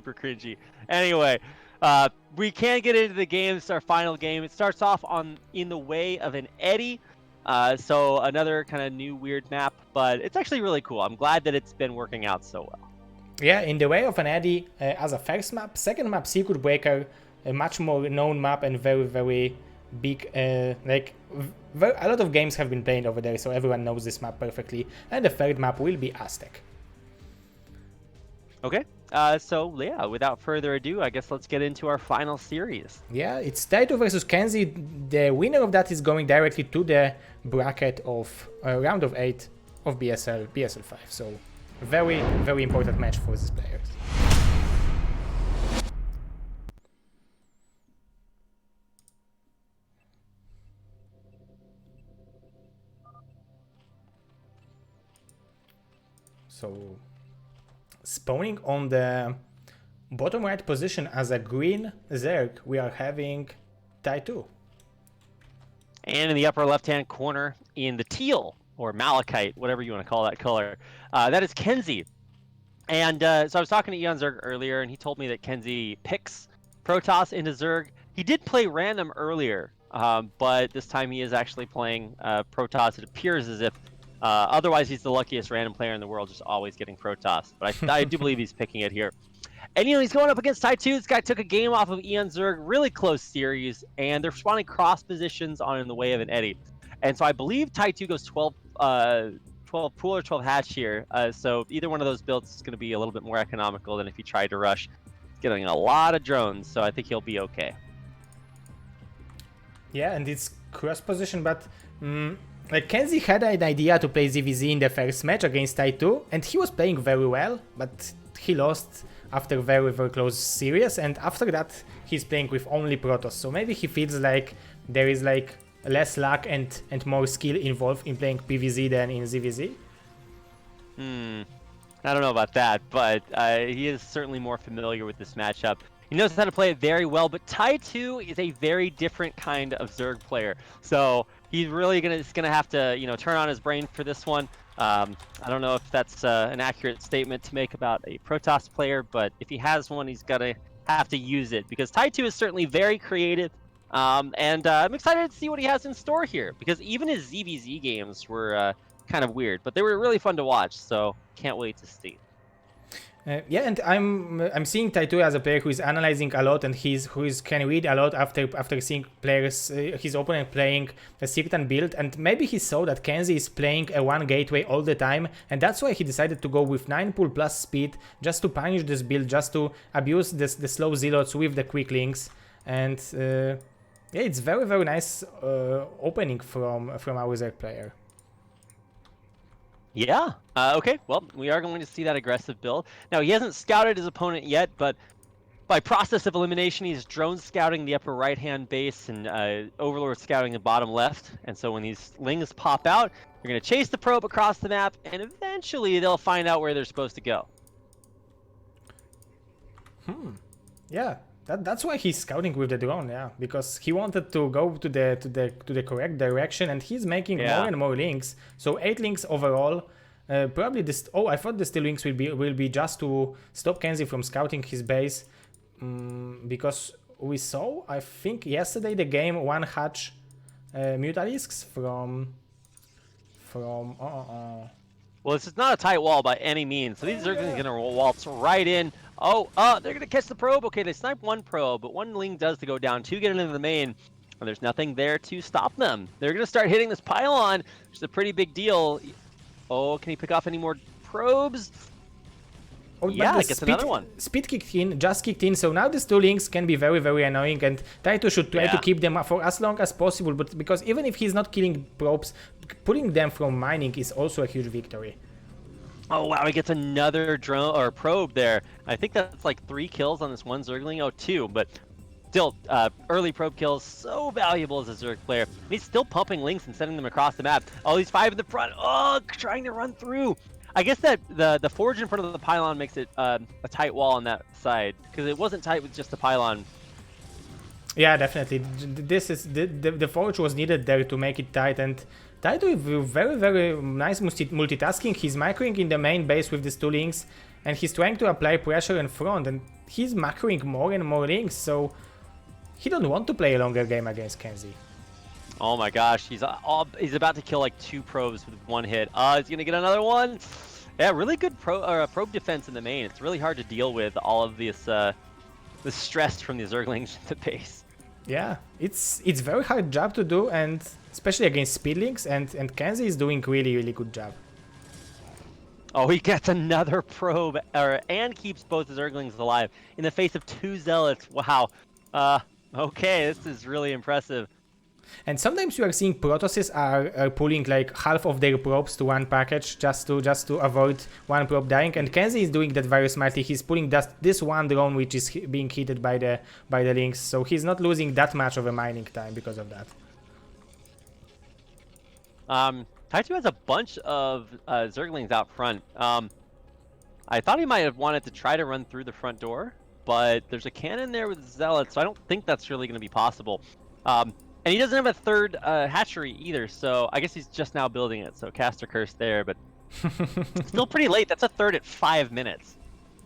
super cringy. Anyway, we can get into the game. It's our final game. It starts off in the way of an eddy. So another kind of new weird map, but it's actually really cool. I'm glad that it's been working out so well. Yeah, in the way of an eddy as a first map. Second map, Circuit Breaker, a much more known map and very, very big. A lot of games have been played over there, so everyone knows this map perfectly. And the third map will be Aztec. Okay, so yeah, without further ado, I guess let's get into our final series. Yeah, it's Ty2 versus KenZy. The winner of that is going directly to the bracket of round of 8 of BSL5. So very, very important match for these players. So spawning on the bottom right position as a green Zerg, we are having Ty2. And in the upper left-hand corner, in the teal, or malachite, whatever you want to call that color, that is KenZy. And so I was talking to Eon Zerg earlier, and he told me that KenZy picks Protoss into Zerg. He did play random earlier, but this time he is actually playing Protoss. It appears as if otherwise he's the luckiest random player in the world, just always getting Protoss. But I do believe he's picking it here. And he's going up against Ty2. This guy took a game off of Eon Zerg, really close series, and they're spawning cross positions on in the way of an eddy. And so I believe Ty2 goes 12 pool or 12 hatch here. So either one of those builds is going to be a little bit more economical than if he tried to rush. He's getting a lot of drones, so I think he'll be okay. Yeah, and it's cross position, but KenZy had an idea to play ZVZ in the first match against Ty2, and he was playing very well, but he lost after very, very close series, and after that he's playing with only Protoss. So maybe he feels like there is like less luck and more skill involved in playing PvZ than in ZVZ. I don't know about that, but he is certainly more familiar with this matchup. He knows how to play it very well, but Ty2 is a very different kind of Zerg player. So he's really gonna have to, turn on his brain for this one. I don't know if that's an accurate statement to make about a Protoss player, but if he has one, he's gonna have to use it, because Ty2 is certainly very creative. And I'm excited to see what he has in store here, because even his ZVZ games were kind of weird, but they were really fun to watch, so can't wait to see. Yeah, and I'm seeing Ty2 as a player who is analyzing a lot, and who can read a lot after seeing players, his opponent playing a certain build, and maybe he saw that KenZy is playing a one gateway all the time, and that's why he decided to go with 9 pull plus speed, just to punish this build, just to abuse the slow zealots with the quick links, and yeah, it's very, very nice opening from our Zerg player. Yeah. Okay. Well, we are going to see that aggressive build. Now, he hasn't scouted his opponent yet, but by process of elimination, he's drone scouting the upper right-hand base and Overlord scouting the bottom left. And so when these lings pop out, they're going to chase the probe across the map, and eventually they'll find out where they're supposed to go. Yeah. That's why he's scouting with the drone, yeah, because he wanted to go to the correct direction, and he's making more and more links. So 8 links overall. Probably this. Oh, I thought the still links will be just to stop KenZy from scouting his base, because we saw, I think yesterday, the game 1 hatch Mutalisks from. Well, this is not a tight wall by any means, so these are going to waltz right in. Oh, they're going to catch the probe. Okay, they snipe 1 probe, but 1 ling does to go down. 2 get into the main, and there's nothing there to stop them. They're going to start hitting this pylon, which is a pretty big deal. Oh, can he pick off any more probes? Oh, yeah, I guess another one. Speed just kicked in, so now these 2 links can be very, very annoying, and Ty2 should try to keep them for as long as possible, but because even if he's not killing probes, pulling them from mining is also a huge victory. Oh wow, he gets another drone or probe there. I think that's like 3 kills on this one Zergling. Oh, 2, but still, early probe kills, so valuable as a Zerg player. And he's still pumping links and sending them across the map. Oh, he's 5 in the front. Oh, trying to run through. I guess that the forge in front of the pylon makes it a tight wall on that side, because it wasn't tight with just the pylon. Yeah, definitely. This is the forge was needed there to make it tight, and Ty2 with very, very nice multitasking. He's microing in the main base with these 2 links, and he's trying to apply pressure in front, and he's macroing more and more links, so he don't want to play a longer game against KenZy. Oh my gosh, he's about to kill like 2 probes with 1 hit. He's gonna get another one. Yeah, really good probe defense in the main. It's really hard to deal with all of this the stress from the Zerglings in the base. Yeah, it's very hard job to do, and especially against speedlings, and KenZy is doing really good job. Oh, he gets another probe, and keeps both the Zerglings alive in the face of 2 Zealots. Wow. Okay, this is really impressive. And sometimes you are seeing Protosses are pulling like half of their probes to one package just to avoid one probe dying, and KenZy is doing that very smartly. He's pulling just this one drone which is being hit by the links, so he's not losing that much of a mining time because of that. Ty2 has a bunch of Zerglings out front. I thought he might have wanted to try to run through the front door, but there's a cannon there with Zealots, so I don't think that's really going to be possible. And he doesn't have a third hatchery either, so I guess he's just now building it, so caster curse there, but still pretty late. That's a third at 5 minutes.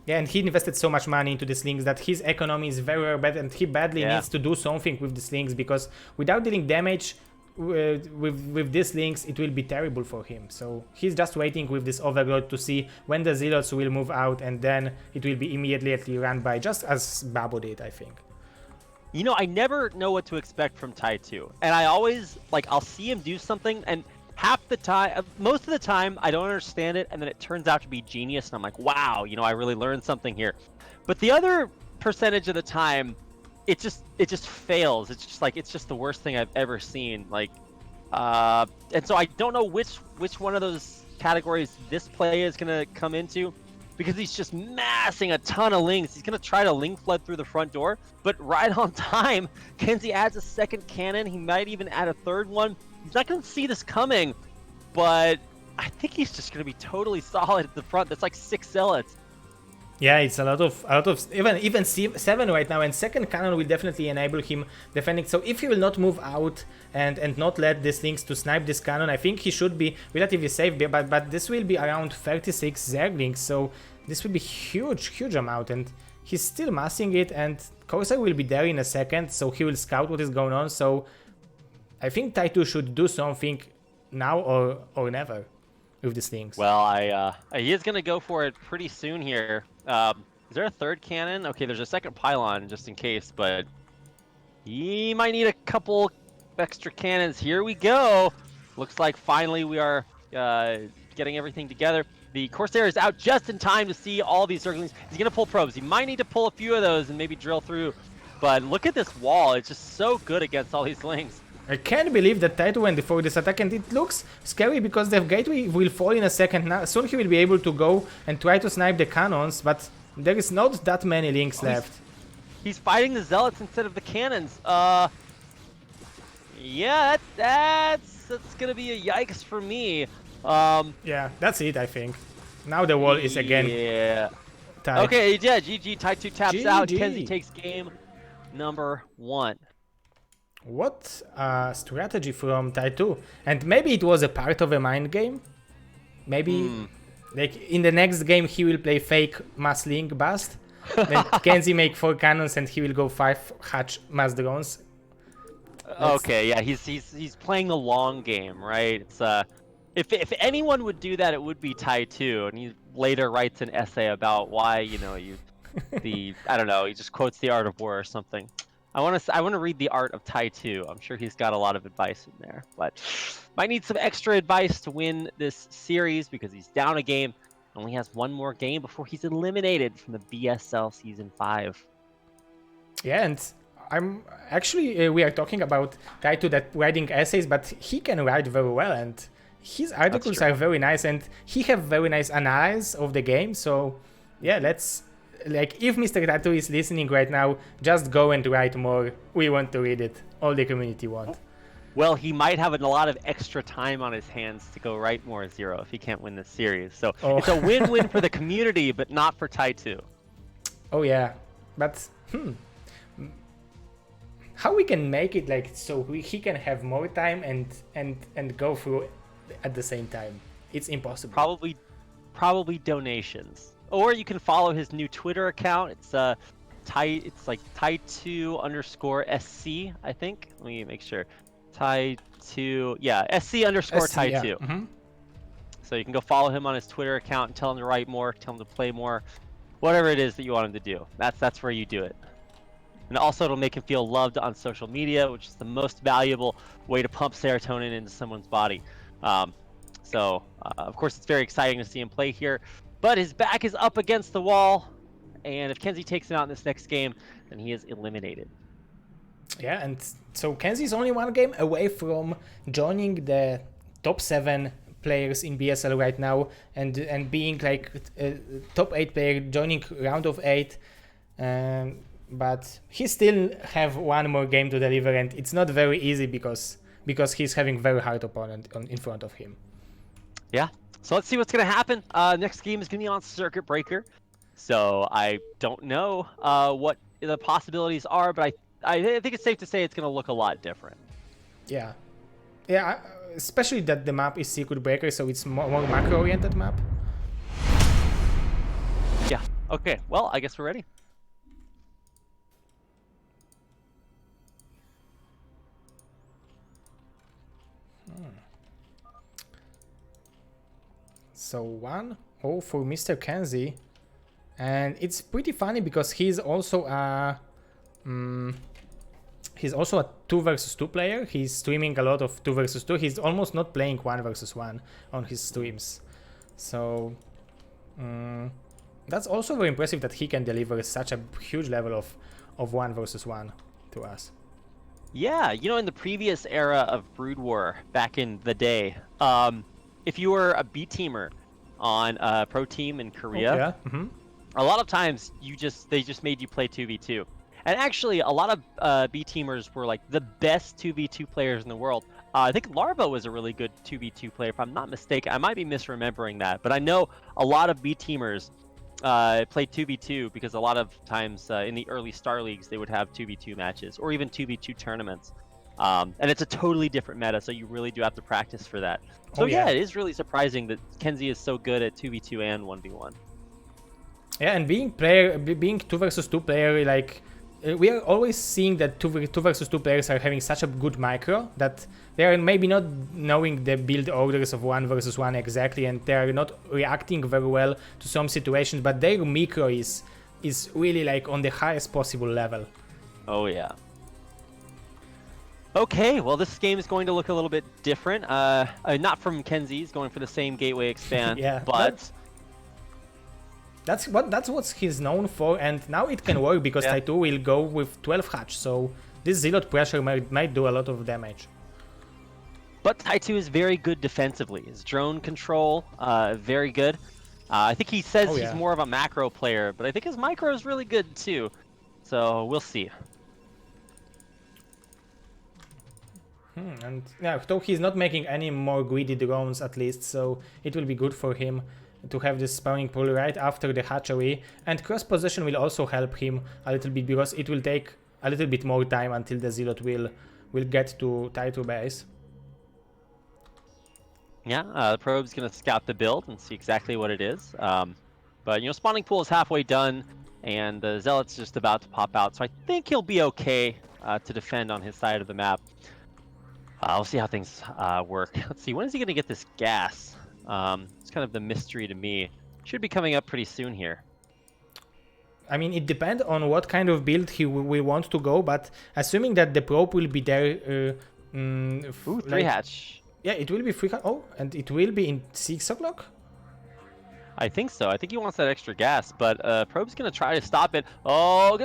Yeah, and he invested so much money into the slings that his economy is very bad, and he badly needs to do something with the slings, because without dealing damage with these slings, it will be terrible for him. So he's just waiting with this overload to see when the Zealots will move out, and then it will be immediately run by, just as Babo did, I think. You know, I never know what to expect from Ty2, and I always, like, I'll see him do something, and half the time, most of the time, I don't understand it, and then it turns out to be genius, and I'm like, wow, you know, I really learned something here. But the other percentage of the time, it just fails. It's just like, it's just the worst thing I've ever seen. Like, and so I don't know which one of those categories this play is gonna come into, because he's just massing a ton of links. He's gonna try to link flood through the front door, but right on time, KenZy adds a second cannon. He might even add a third one. He's not gonna see this coming, but I think he's just gonna be totally solid at the front. That's like 6 Zealots. Yeah, it's a lot of even 7 right now, and second cannon will definitely enable him defending. So if he will not move out and not let these links to snipe this cannon, I think he should be relatively safe. But this will be around 36 Zerglings, so this will be huge amount, and he's still massing it. And Corsair will be there in a second, so he will scout what is going on. So I think Ty2 should do something now or never with these things. Well, he is gonna go for it pretty soon here. Is there a third cannon? Okay, there's a second pylon just in case, but he might need a couple extra cannons. Here we go. Looks like finally we are getting everything together. The Corsair is out just in time to see all these Zerglings. He's gonna pull probes. He might need to pull a few of those and maybe drill through. But look at this wall. It's just so good against all these links. I can't believe that Ty2 went for this attack, and it looks scary because the gateway will fall in a second. Now, soon he will be able to go and try to snipe the cannons, but there is not that many links left. He's fighting the Zealots instead of the cannons. Yeah, that's gonna be a yikes for me. Yeah, that's it, I think. Now the wall is again tied. Okay, yeah, GG, Ty2 taps out. GG. KenZy takes game number 1. What strategy from Ty2. And maybe it was a part of a mind game. Maybe like in the next game he will play fake mass link bust. Then KenZy make 4 cannons and he will go 5 hatch mass drones. Okay, yeah, he's playing the long game, right? It's if anyone would do that, it would be Ty2, and he later writes an essay about why, you know, I don't know, he just quotes The Art of War or something. I want to read The Art of Ty2. I'm sure he's got a lot of advice in there, but might need some extra advice to win this series because he's down a game. Only has one more game before he's eliminated from the BSL Season 5. Yeah, and I'm actually we are talking about Ty2 that writing essays, but he can write very well, and his articles are very nice, and he have very nice analysis of the game. So yeah, let's. Like, if Mr. Ty2 is listening right now, just go and write more. We want to read it. All the community want. Well, he might have a lot of extra time on his hands to go write more Zero if he can't win this series. So it's a win-win for the community, but not for Ty2. Oh yeah, but how we can make it like so he can have more time and go through at the same time? It's impossible. Probably donations. Or you can follow his new Twitter account. It's It's like Ty2 underscore SC, I think. Let me make sure. Ty2, yeah, SC underscore SC, yeah. Ty2. So you can go follow him on his Twitter account and tell him to write more, tell him to play more, whatever it is that you want him to do. That's where you do it. And also it'll make him feel loved on social media, which is the most valuable way to pump serotonin into someone's body. Of course, it's very exciting to see him play here, but his back is up against the wall, and if KenZy takes him out in this next game, then he is eliminated. Yeah, and so KenZy is only one game away from joining the top 7 players in BSL right now, and being like a top 8 player, joining round of 8. But he still have one more game to deliver, and it's not very easy because he's having very hard opponent in front of him. Yeah, so let's see what's going to happen. Next game is going to be on Circuit Breaker. So I don't know what the possibilities are, but I think it's safe to say it's going to look a lot different. Yeah, especially that the map is Circuit Breaker, so it's more macro-oriented map. Yeah, okay, well, I guess we're ready. So 1-0 for Mr. KenZy, and it's pretty funny because he's also a 2 versus 2 player. He's streaming a lot of 2 versus 2. He's almost not playing 1 versus 1 on his streams. So that's also very impressive that he can deliver such a huge level of 1 versus 1 to us. Yeah, you know, in the previous era of Brood War back in the day, if you were a B teamer on a pro team in Korea, a lot of times they just made you play 2v2. And actually, a lot of B teamers were like the best 2v2 players in the world. I think Larva was a really good 2v2 player, if I'm not mistaken. I might be misremembering that, but I know a lot of B teamers played 2v2 because a lot of times in the early Star Leagues they would have 2v2 matches or even 2v2 tournaments. And it's a totally different meta, so you really do have to practice for that. So yeah, it is really surprising that KenZy is so good at 2v2 and 1v1. Yeah, and being 2 versus 2 player, like we are always seeing that 2 versus 2 players are having such a good micro that they are maybe not knowing the build orders of 1 versus 1 exactly, and they are not reacting very well to some situations, but their micro is really like on the highest possible level. Oh yeah. Okay, well this game is going to look a little bit different. Not from KenZy, he's going for the same gateway expand, yeah, but that's what he's known for, and now it can work because Ty2 will go with 12 hatch, so this zealot pressure might do a lot of damage. But Ty2 is very good defensively. His drone control, very good. I think he says he's more of a macro player, but I think his micro is really good too. So we'll see. And yeah, though he's not making any more greedy drones at least, so it will be good for him to have this spawning pool right after the hatchery, and cross position will also help him a little bit because it will take a little bit more time until the zealot will get to Ty2 base. Yeah, the probe's gonna scout the build and see exactly what it is. But you know, spawning pool is halfway done, and the zealot's just about to pop out, so I think he'll be okay to defend on his side of the map. We'll see how things work. Let's see, when is he gonna get this gas? It's kind of the mystery to me. Should be coming up pretty soon here. I mean, it depends on what kind of build he will want to go, but assuming that the probe will be there... 3 hatch. Yeah, it will be 3 hatch. Oh, and it will be in 6 o'clock? I think so. I think he wants that extra gas, but probe's gonna try to stop it. Oh,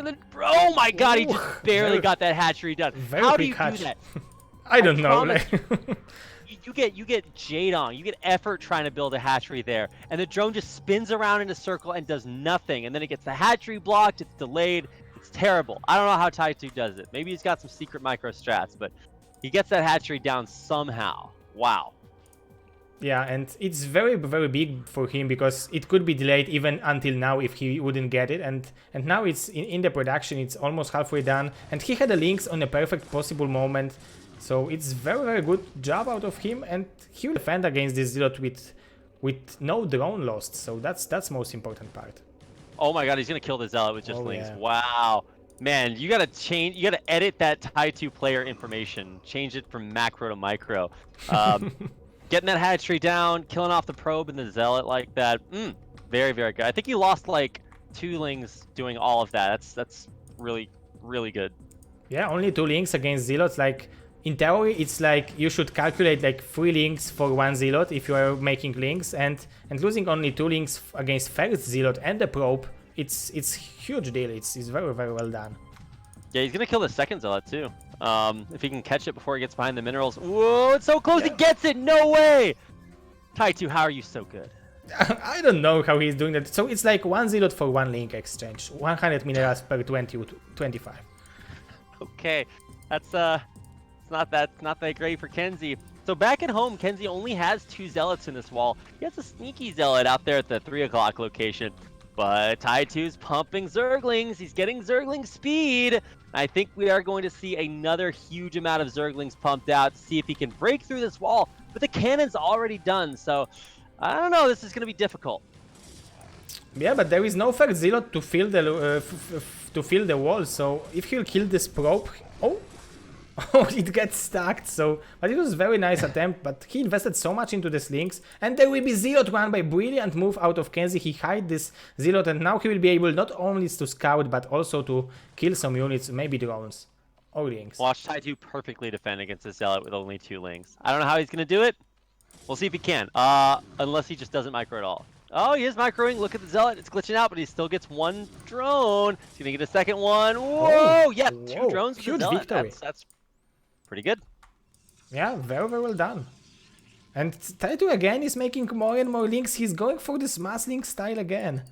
my god, he just barely got that hatchery done. How do you do that? I don't know. You get Jade on, you get effort trying to build a hatchery there, and the drone just spins around in a circle and does nothing, and then it gets the hatchery blocked, it's delayed, it's terrible. I don't know how Ty2 does it. Maybe he's got some secret micro strats, but he gets that hatchery down somehow. Wow. Yeah, and it's very, very big for him because it could be delayed even until now if he wouldn't get it, and now it's in the production, it's almost halfway done, and he had the links on a perfect possible moment. So it's very, very good job out of him, and he will defend against this zealot with no drone lost. So that's most important part. Oh my god, he's gonna kill the Zealot with just Lings. Yeah. Wow. Man, you gotta change, you gotta edit that Ty2 player information. Change it from macro to micro. Getting that hatchery down, killing off the probe and the Zealot like that. Very, very good. I think he lost like 2 Lings doing all of that. That's really, really good. Yeah, only 2 Lings against Zealots. Like, in theory, it's like you should calculate like 3 Lings for 1 Zealot if you are making Lings, and losing only 2 Lings against first Zealot and the probe, it's huge deal. It's very, very well done. Yeah, he's gonna kill the second Zealot too. If he can catch it before he gets behind the minerals. Whoa, it's so close, he gets it, no way! Ty2, how are you so good? I don't know how he's doing that. So it's like 1 Zealot for 1 Link exchange. 100 minerals per 25. Okay, that's it's not that great for KenZy. So back at home, KenZy only has 2 Zealots in this wall. He has a sneaky Zealot out there at the 3 o'clock location. But Ty2's pumping Zerglings. He's getting Zergling speed. I think we are going to see another huge amount of Zerglings pumped out to see if he can break through this wall. But the cannon's already done, so I don't know. This is going to be difficult. Yeah, but there is no first Zealot to fill the wall. So if he'll kill this probe, oh, it gets stuck. So, but it was a very nice attempt. But he invested so much into the Lings, and there will be Zealot run by brilliant move out of KenZy. He hide this Zealot, and now he will be able not only to scout but also to kill some units, maybe drones or Lings. Watch Ty2 perfectly defend against the Zealot with only 2 Lings. I don't know how he's going to do it. We'll see if he can. Unless he just doesn't micro at all. Oh, he is microing. Look at the Zealot. It's glitching out, but he still gets 1 drone. He's going to get a second one. Whoa! Oh, yeah, 2 drones with huge the Zealot. Victory. That's pretty good. Yeah, very, very well done. And Ty2 again is making more and more Lings. He's going for this mass Link style again.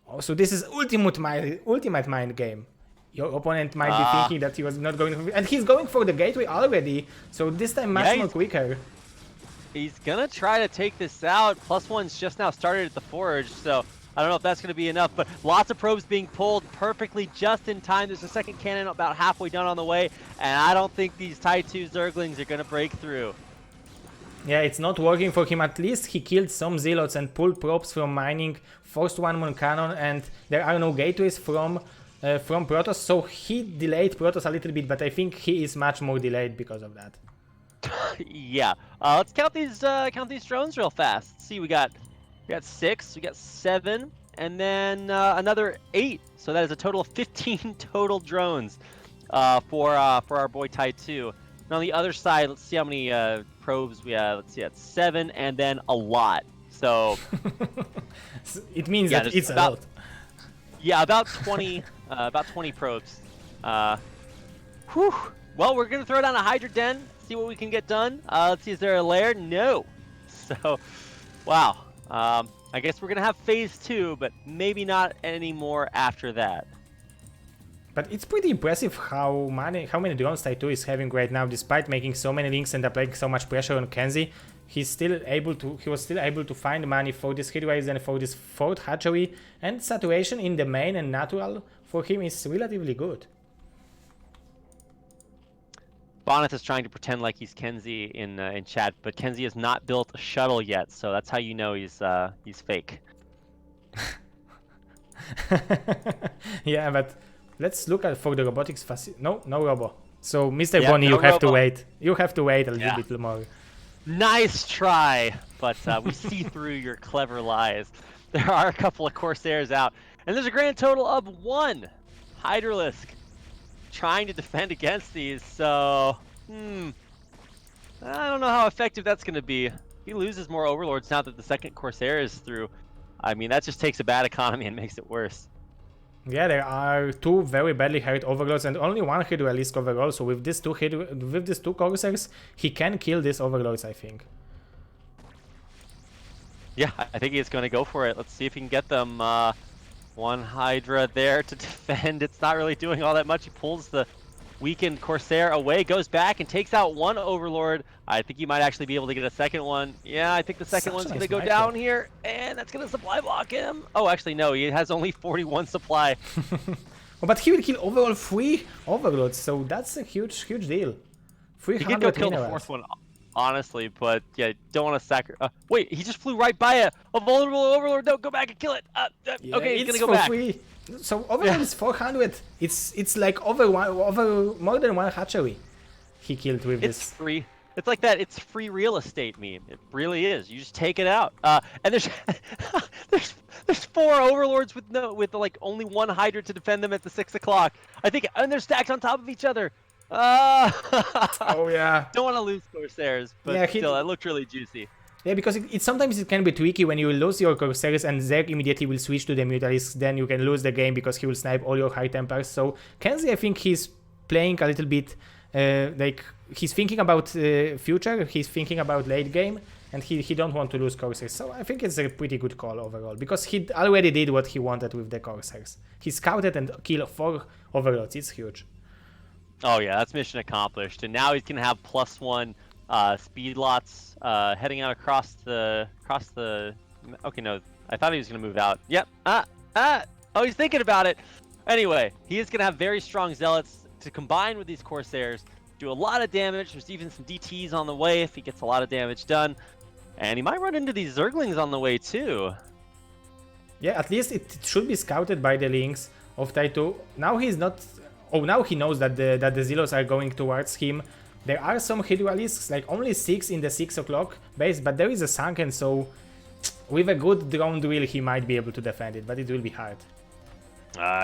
Oh, so this is ultimate mind game. Your opponent might be thinking that he was not going to... And he's going for the gateway already. So this time much more quicker. He's gonna try to take this out. +1's just now started at the forge, so I don't know if that's gonna be enough, but lots of probes being pulled perfectly just in time. There's a second cannon about halfway done on the way, and I don't think these Ty2 Zerglings are gonna break through. Yeah, it's not working for him. At least he killed some Zealots and pulled probes from mining, forced 1-mon cannon, and there are no gateways from Protoss, so he delayed Protoss a little bit, but I think he is much more delayed because of that. Yeah, let's count these drones real fast. See, we got 6, we got 7, and then another 8. So that is a total of 15 total drones for our boy Ty2. And on the other side, let's see how many probes we have. Let's see, that's 7, and then a lot. So it means that it's a lot. Yeah, about 20, about 20 probes. Whew. Well, we're gonna throw down a Hydra Den. See what we can get done. Let's see, is there a lair? No. So, wow. I guess we're gonna have phase 2, but maybe not anymore after that. But it's pretty impressive how many drones Ty2 is having right now, despite making so many Links and applying so much pressure on KenZy. He was still able to find money for this Hitwise and for this 4th hatchery, and saturation in the main and natural for him is relatively good. Bonnet is trying to pretend like he's KenZy in chat, but KenZy has not built a shuttle yet, so that's how you know he's fake. Yeah, but let's look at for the robotics facility. No robo. So Mr. Yeah, Bonnie, no you have robo. to wait. You have to wait a little bit more. Nice try, but we see through your clever lies. There are a couple of Corsairs out, and there's a grand total of 1 Hydralisk trying to defend against these, so I don't know how effective that's going to be. He loses more Overlords now that the second Corsair is through. I mean, that just takes a bad economy and makes it worse. Yeah, there are 2 very badly hurt Overlords and only 1 Hydralisk overall, so with these 2 Corsairs, he can kill these Overlords, I think. Yeah, I think he's going to go for it. Let's see if he can get them. 1 Hydra there to defend. It's not really doing all that much. He pulls the weakened Corsair away, goes back and takes out 1 Overlord. I think he might actually be able to get a second one. Yeah, I think the second one's going to go down here, and that's going to supply block him. Oh, actually, no, he has only 41 supply. Oh, but he will kill overall 3 Overlords, so that's a huge deal. 300 He could go kill the minerals. 4th one. honestly. But yeah, don't want to sacrifice. Wait, he just flew right by a vulnerable overlord. No, go back and kill it. Yeah, Okay, he's it's gonna go for back. free. So overall it's 400. It's like over more than one hatchery he killed with It's this. free. It's like that. It's free real estate meme. It really is. You just take it out. And there's there's 4 overlords with like only 1 Hydra to defend them at the 6 o'clock. I think, and they're stacked on top of each other. Oh yeah. Don't want to lose Corsairs, but Yeah, still, that looked really juicy. Yeah, because sometimes it can be tricky when you lose your Corsairs and Zerg immediately will switch to the Mutalisks, then you can lose the game because he will snipe all your High Templars. So KenZy, I think he's playing a little bit like he's thinking about future, he's thinking about late game, and he don't want to lose Corsairs. So I think it's a pretty good call overall because he already did what he wanted with the Corsairs. He scouted and killed 4 overlords. It's huge. Oh yeah, that's mission accomplished. And now he's gonna have +1 speed lots heading out across the. Okay, no, I thought he was gonna move out. Yep. Oh, he's thinking about it. Anyway, he is gonna have very strong zealots to combine with these Corsairs, do a lot of damage. There's even some DTs on the way if he gets a lot of damage done, and he might run into these Zerglings on the way too. Yeah, at least it should be scouted by the links of Ty2. Now he's not. Oh, now he knows that the Zealots are going towards him. There are some Hydralisks, like only 6 in the 6 o'clock base, but there is a Sunken, so with a good drone drill he might be able to defend it, but it will be hard.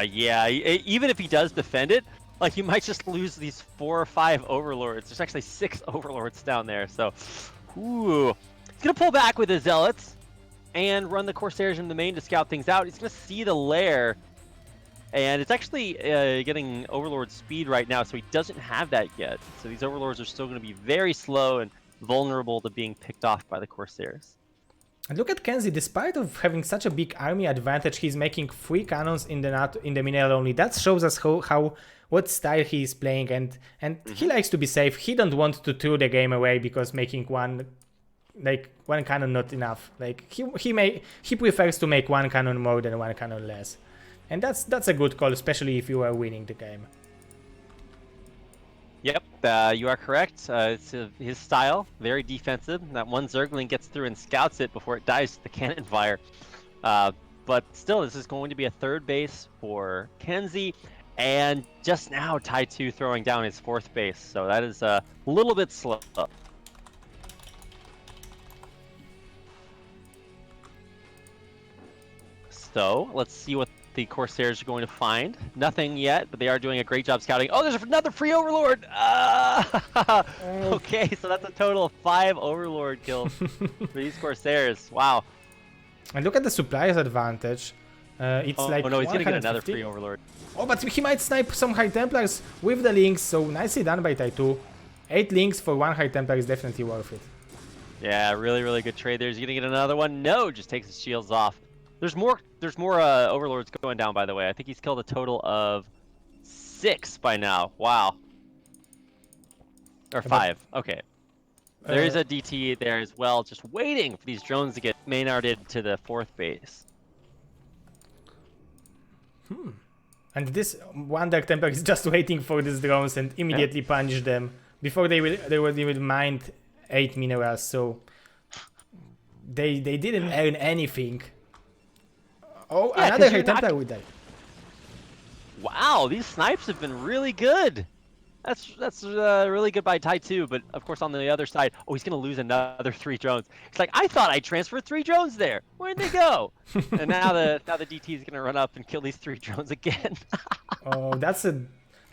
Yeah, even if he does defend it, like he might just lose these 4 or 5 overlords. There's actually 6 overlords down there, so ooh. He's gonna pull back with his zealots and run the Corsairs in the main to scout things out. He's gonna see the lair, and it's actually getting overlord speed right now, so he doesn't have that yet. So these overlords are still gonna be very slow and vulnerable to being picked off by the Corsairs. And look at KenZy, despite of having such a big army advantage, he's making 3 cannons in the mineral only. That shows us what style he is playing, and he likes to be safe. He don't want to throw the game away because making one cannon not enough. Like he prefers to make 1 cannon more than 1 cannon less. And that's a good call, especially if you are winning the game. Yep, you are correct. It's his style, very defensive. That one Zergling gets through and scouts it before it dies to the cannon fire. But still, this is going to be a 3rd base for KenZy. And just now, Ty2 throwing down his 4th base. So that is a little bit slow. So let's see what the Corsairs are going to find. Nothing yet, but they are doing a great job scouting. Oh, there's another free Overlord! Okay, so that's a total of 5 Overlord kills for these Corsairs. Wow. And look at the suppliers advantage. It's like oh no, he's gonna get 150. another free Overlord. Oh, but he might snipe some High Templars with the links, so nicely done by Ty2. 8 links for 1 High Templar is definitely worth it. Yeah, really, really good trade there. He's gonna get another one. No, just takes his shields off. There's more Overlords going down, by the way. I think he's killed a total of 6 by now. Wow. Or 5. Okay. There is a DT there as well, just waiting for these drones to get Maynarded to the 4th base. And this one Dark Templar is just waiting for these drones and immediately punish them before they will mine 8 minerals. So they didn't earn anything. Oh, yeah, another High Templar with that. Wow, these snipes have been really good. That's really good by Ty2, but of course on the other side, oh, he's gonna lose another 3 drones. It's like, I thought I transferred 3 drones there. Where'd they go? And now the DT is gonna run up and kill these 3 drones again. Oh, that's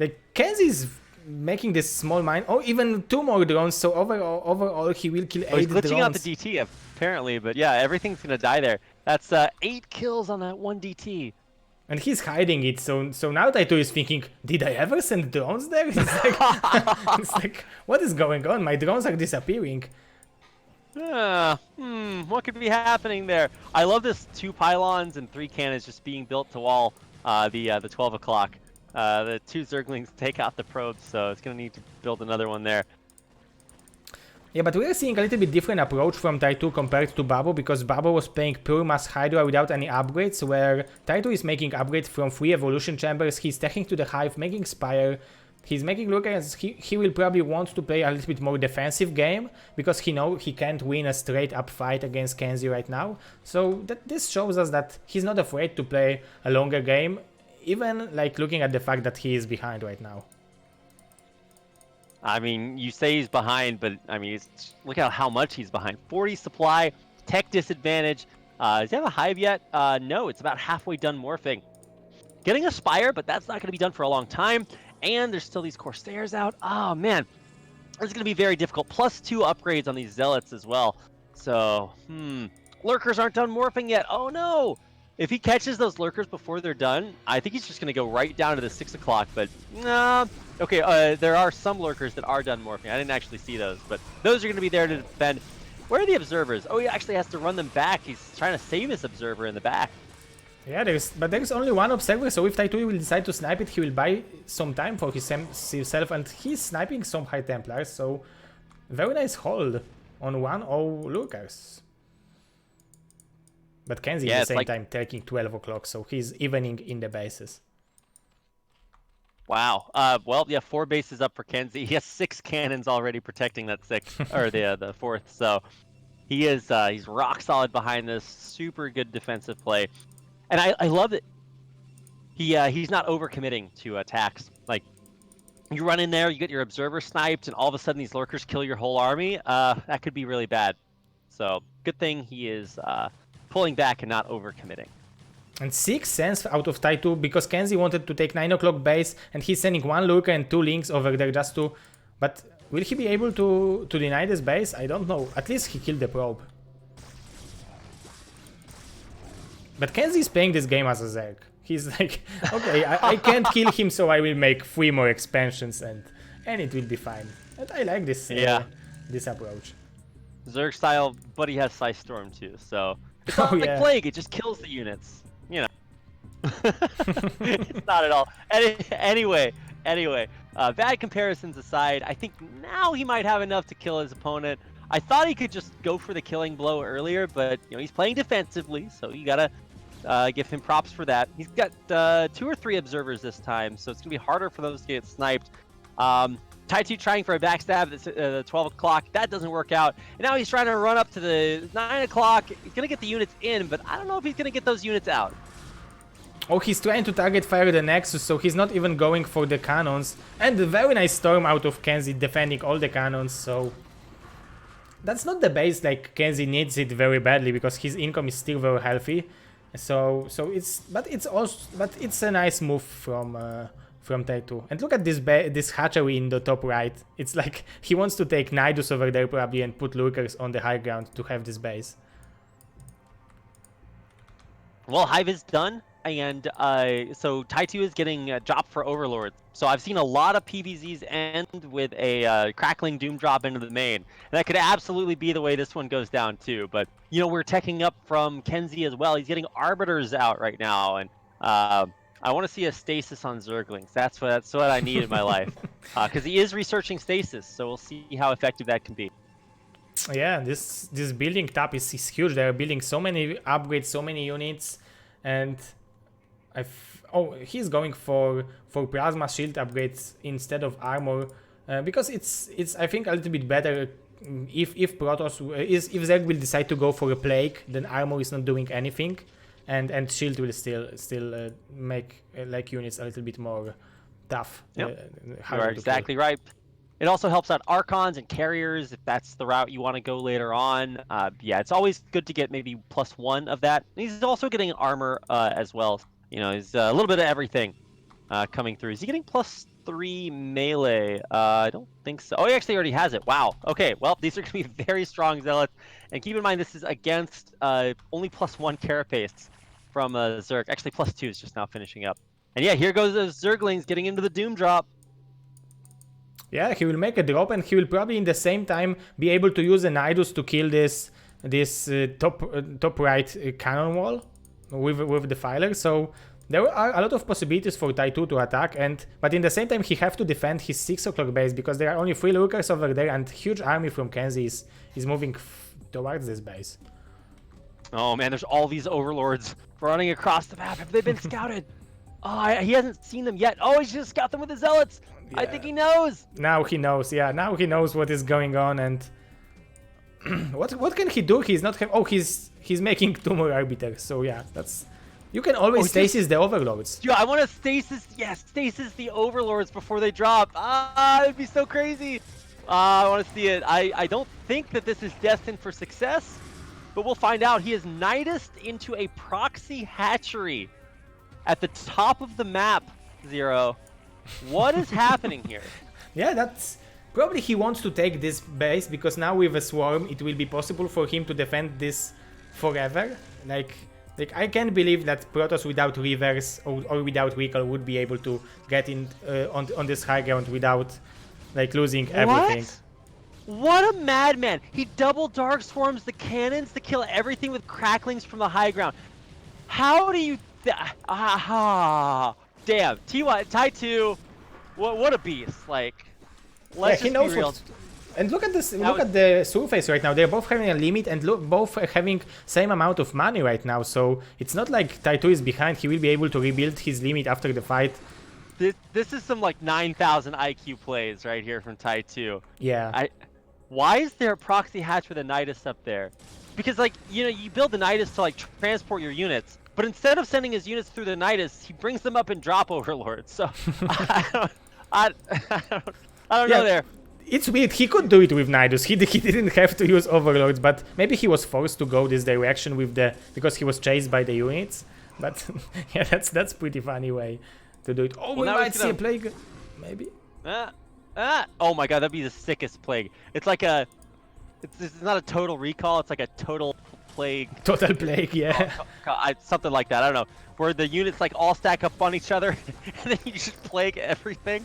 like KenZy's making this small mine. Oh, even 2 more drones. So overall he will kill 8 drones. He's glitching out the DT apparently, but yeah, everything's gonna die there. That's 8 kills on that 1 DT. And he's hiding it, so now Ty2 is thinking, did I ever send drones there? It's like, what is going on? My drones are disappearing. What could be happening there? I love this 2 pylons and 3 cannons just being built to wall the 12 o'clock. The 2 Zerglings take out the probes, so it's gonna need to build another one there. Yeah, but we are seeing a little bit different approach from Ty2 compared to Babo, because Babo was playing pure mass Hydra without any upgrades, where Ty2 is making upgrades from 3 evolution chambers. He's taking to the hive, making Spire, He's making lurkers. He will probably want to play a little bit more defensive game because he knows he can't win a straight up fight against KenZy right now. So this shows us that he's not afraid to play a longer game, even like looking at the fact that he is behind right now. I mean, you say he's behind, but I mean, look at how much he's behind. 40 supply, tech disadvantage. Does he have a hive yet? No, it's about halfway done morphing. Getting a Spire, but that's not going to be done for a long time. And there's still these Corsairs out. Oh, man. It's going to be very difficult. +2 upgrades on these Zealots as well. So, Lurkers aren't done morphing yet. Oh, no. If he catches those Lurkers before they're done, I think he's just going to go right down to the 6 o'clock. But, nah. Okay, there are some Lurkers that are done morphing. I didn't actually see those. But those are going to be there to defend. Where are the Observers? Oh, he actually has to run them back. He's trying to save his Observer in the back. Yeah, there's only one Observer, so if Ty2 will decide to snipe it, he will buy some time for himself, and he's sniping some High Templars, so very nice hold on 1-0 Lurkers. But KenZy at the same time taking 12 o'clock, so he's evening in the bases. Wow. Well, yeah, 4 bases up for KenZy. He has 6 cannons already protecting that 6th, or the 4th, so he is he's rock solid behind this. Super good defensive play. And I love it. He's not overcommitting to attacks. Like, you run in there, you get your Observer sniped, and all of a sudden these Lurkers kill your whole army. That could be really bad. So, good thing he is pulling back and not overcommitting. And 6 cents out of Ty2 because KenZy wanted to take 9 o'clock base, and he's sending 1 Lurker and 2 Lynx over there just to... But will he be able to deny this base? I don't know. At least he killed the probe. But KenZy is playing this game as a Zerg. He's like, okay, I can't kill him, so I will make 3 more expansions and it will be fine. And I like this this approach. Zerg style, but he has Scythe Storm too, so it's not like Plague, it just kills the units. You know. It's not at all. Anyway, bad comparisons aside, I think now he might have enough to kill his opponent. I thought he could just go for the killing blow earlier, but you know he's playing defensively, so you gotta give him props for that. He's got 2 or 3 Observers this time, so it's gonna be harder for those to get sniped. Ty2 trying for a backstab at 12 o'clock. That doesn't work out. And now he's trying to run up to the 9 o'clock. He's gonna get the units in, but I don't know if he's gonna get those units out. Oh, he's trying to target fire the Nexus, so he's not even going for the cannons. And a very nice storm out of KenZy defending all the cannons, so... That's not the base like KenZy needs it very badly because his income is still very healthy. So it's a nice move from Ty2. And look at this hatchery in the top right. It's like he wants to take Nidus over there probably and put Lurkers on the high ground to have this base. Well, Hive is done, and so Ty2 is getting a drop for Overlord. So I've seen a lot of PVZs end with a crackling Doom drop into the main. And that could absolutely be the way this one goes down too. But, you know, we're teching up from KenZy as well. He's getting Arbiters out right now. And I want to see a Stasis on Zerglings. That's what I need in my life. Because he is researching Stasis, so we'll see how effective that can be. Yeah, this building tab is huge. They're building so many upgrades, so many units. And he's going for plasma shield upgrades instead of armor because it's I think a little bit better if Protoss if Zerg will decide to go for a plague, then armor is not doing anything, and shield will still make like units a little bit more tough. Yep. You are exactly right. It also helps out Archons and Carriers if that's the route you want to go later on. Yeah, it's always good to get maybe +1 of that. And he's also getting armor as well. You know, he's a little bit of everything coming through. Is he getting +3 melee? I don't think so. Oh, he actually already has it. Wow. Okay, well, these are going to be very strong Zealots. And keep in mind, this is against only +1 Carapace from Zerg. Actually, +2 is just now finishing up. And yeah, here goes those Zerglings getting into the Doom drop. Yeah, he will make a drop, and he will probably in the same time be able to use a Nidus to kill this top right cannon wall with the Filer. So there are a lot of possibilities for Ty2 to attack, but in the same time he have to defend his 6 o'clock base because there are only 3 Lurkers over there, and huge army from KenZy is moving towards this base. Oh man, there's all these Overlords running across the map. Have they been scouted? Oh, he hasn't seen them yet. Oh, he's just got them with the zealots. I think he knows. Now he knows. Yeah, now he knows what is going on. And what can he do? He's not. Oh, he's making 2 more arbiters. So yeah, that's. You can always stasis the overlords. Yeah, I want to stasis. Yeah, stasis the overlords before they drop. Ah, it'd be so crazy. I want to see it. I don't think that this is destined for success, but we'll find out. He is Nidus into a proxy hatchery at the top of the map, Zero. What is happening here? Yeah, that's probably he wants to take this base because now with a swarm it will be possible for him to defend this forever. Like I can't believe that Protoss without Reavers or without Recall would be able to get in on this high ground without like losing everything. What a madman! He double dark swarms the cannons to kill everything with cracklings from the high ground. How do you? Damn, Ty2, what a beast! Like, let's just be real. And look at this. Look at the surface right now. They're both having a limit and both having same amount of money right now. So it's not like Ty2 is behind. He will be able to rebuild his limit after the fight. This is some like 9,000 IQ plays right here from Ty2. Yeah. Why is there a proxy hatch with a Nidus up there? Because like you build the Nidus to like transport your units, but instead of sending his units through the Nidus, he brings them up in drop overlords. So I don't know there. It's weird. He could do it with Nidus. He didn't have to use overlords, but maybe he was forced to go this direction with because he was chased by the units. But yeah, that's pretty funny way to do it. Oh, we might see a plague, maybe. Oh my god, that'd be the sickest plague. It's like it's not a total recall. It's like a total plague. Total plague, yeah. Something like that. I don't know. Where the units like all stack up on each other, and then you just plague everything.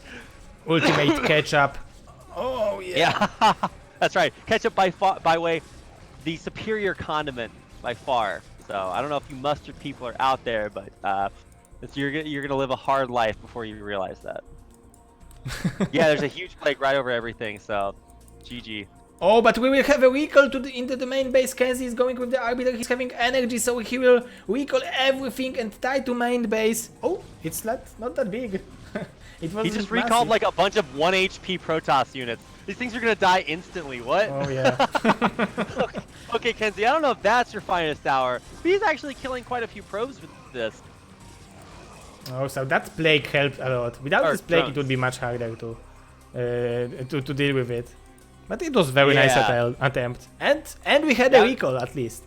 Ultimate catch-up. Oh yeah. Yeah, that's right. Ketchup by way, the superior condiment by far. So I don't know if you mustard people are out there, but you're gonna live a hard life before you realize that. Yeah, there's a huge plague right over everything. So, GG. Oh, but we will have a recall into the main base. KenZy is going with the arbiter. He's having energy, so he will recall everything and tie to main base. Oh, it's not that big. He just recalled like a bunch of 1 HP Protoss units. These things are gonna die instantly. What? Oh yeah. Okay, KenZy, I don't know if that's your finest hour, but he's actually killing quite a few probes with this. Oh, so that plague helped a lot. Without this plague, it would be much harder to deal with it. But it was very nice attempt, and we had a recall at least.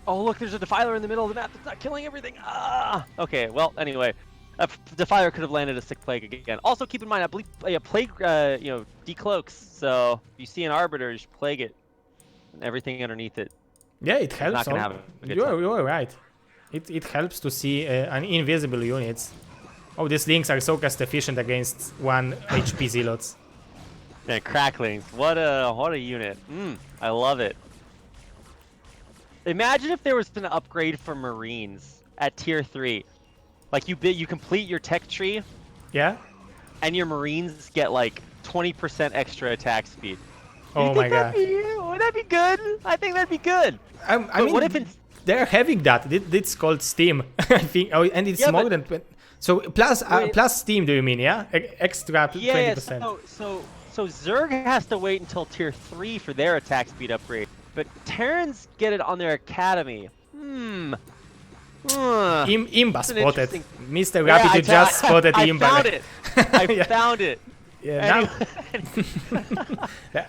Oh look, there's a defiler in the middle of the map that's not killing everything. Okay, well anyway. Defiler could have landed a sick plague again. Also, keep in mind, I believe a plague, decloaks. So if you see an arbiter, you should plague it, and everything underneath it. Yeah, it helps. Not gonna have you are right. It helps to see an invisible units. Oh, these links are so cost efficient against 1 HP zealots. Man, cracklings! What a unit! I love it. Imagine if there was an upgrade for Marines at tier 3. Like you complete your tech tree, yeah, and your Marines get like 20% extra attack speed. Oh my god, would that be good? I think that'd be good. I mean, what if they're having that? It's called Steam, I think. Oh, and it's more than 20. So plus Steam, do you mean? Yeah, extra 20%. Yeah. So Zerg has to wait until tier 3 for their attack speed upgrade, but Terrans get it on their academy. Imba spotted. Mr. Rapid just spotted Imba. I found it. Yeah.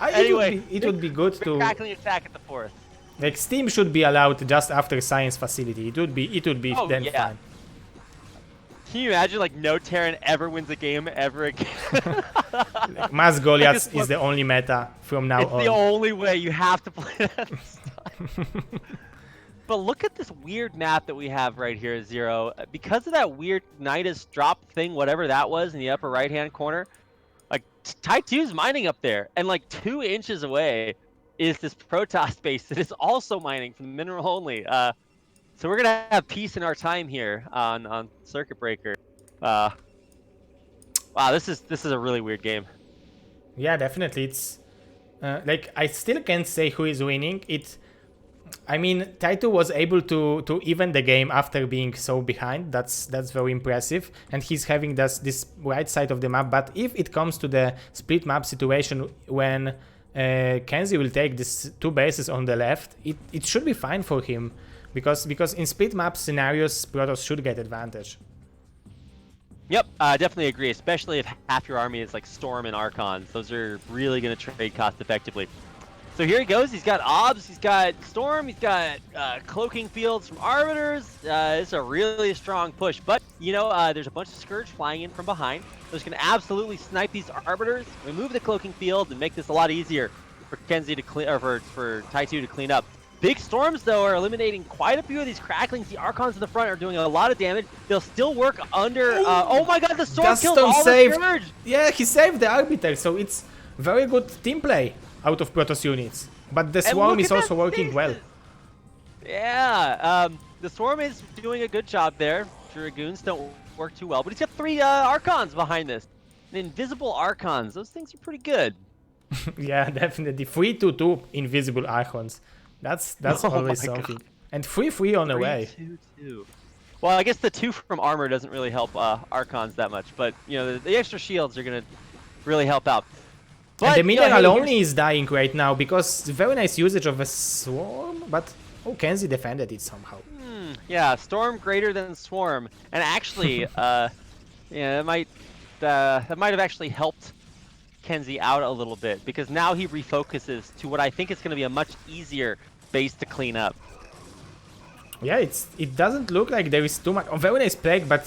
Anyway, it would be good to crackling attack at the 4th. Like Steam should be allowed just after science facility. It would be then fine. Can you imagine like no Terran ever wins a game ever again? Like, Mass Goliaths is the only meta from now on. It's the only way you have to play that style. But look at this weird map that we have right here, Zero. Because of that weird Nidus drop thing, whatever that was in the upper right-hand corner, like Ty2's mining up there, and like 2 inches away is this Protoss base that is also mining from the mineral only. So we're gonna have peace in our time here on Circuit Breaker. Wow, this is a really weird game. Yeah, definitely. It's like I still can't say who is winning. I mean, Ty2 was able to even the game after being so behind. That's very impressive. And he's having this right side of the map. But if it comes to the split map situation when KenZy will take these 2 bases on the left, it should be fine for him. Because in split map scenarios, Protoss should get advantage. Yep, definitely agree, especially if half your army is like Storm and Archons. Those are really going to trade cost effectively. So here he goes. He's got Obs, he's got Storm, he's got Cloaking Fields from Arbiters. It's a really strong push. But, you know, there's a bunch of Scourge flying in from behind. Those can absolutely snipe these Arbiters, remove the Cloaking Field, and make this a lot easier for KenZy to clean, or for Ty2 to clean up. Big Storms, though, are eliminating quite a few of these Cracklings. The Archons in the front are doing a lot of damage. They'll still work under... oh my god, the Storm killed all the Scourge! Yeah, he saved the Arbiter, so it's very good team play out of Protoss units. But the Swarm is also working well. Yeah, the Swarm is doing a good job there. Dragoons don't work too well, but he's got 3 Archons behind this. And invisible Archons, those things are pretty good. Yeah, definitely. 3/2 invisible Archons. That's always something. God. And 3/3 on the way. 3/2. Well, I guess the 2 from armor doesn't really help Archons that much, but you know the extra shields are gonna really help out. But, and the mineral only is dying right now because very nice usage of a Swarm, but KenZy defended it somehow. Yeah, Storm greater than Swarm, and actually, yeah, that might have actually helped KenZy out a little bit because now he refocuses to what I think is going to be a much easier base to clean up. Yeah, it doesn't look like there is too much. Very nice plague, but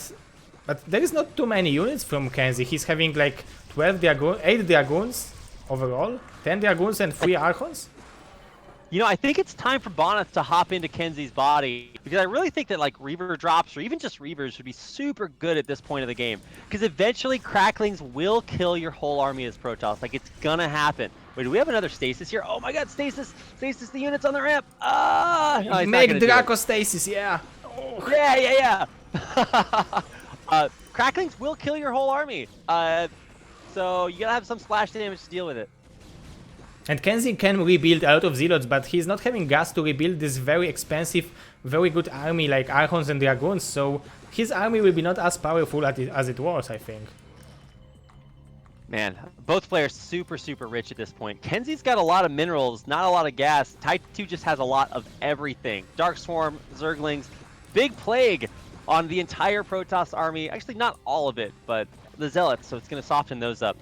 there is not too many units from KenZy. He's having like 8 Dragoons overall, 10 Dragoons and 3 Archons. You know, I think it's time for Bonnet to hop into KenZy's body because I really think that like Reaver drops or even just Reavers would be super good at this point of the game because eventually Cracklings will kill your whole army as Protoss. Like it's gonna happen. Wait, do we have another Stasis here? Oh my god, Stasis! Stasis, the units on the ramp! No, make Draco Stasis, yeah! Oh. Yeah! Cracklings will kill your whole army. So you gotta have some splash damage to deal with it. And KenZy can rebuild a lot of Zealots, but he's not having gas to rebuild this very expensive, very good army like Archons and Dragoons, so his army will be not as powerful as it was, I think. Man, both players super rich at this point. KenZy's got a lot of minerals, not a lot of gas. Ty2 just has a lot of everything. Dark Swarm, Zerglings, Big Plague on the entire Protoss army. Actually, not all of it, but the Zealots, so it's going to soften those up.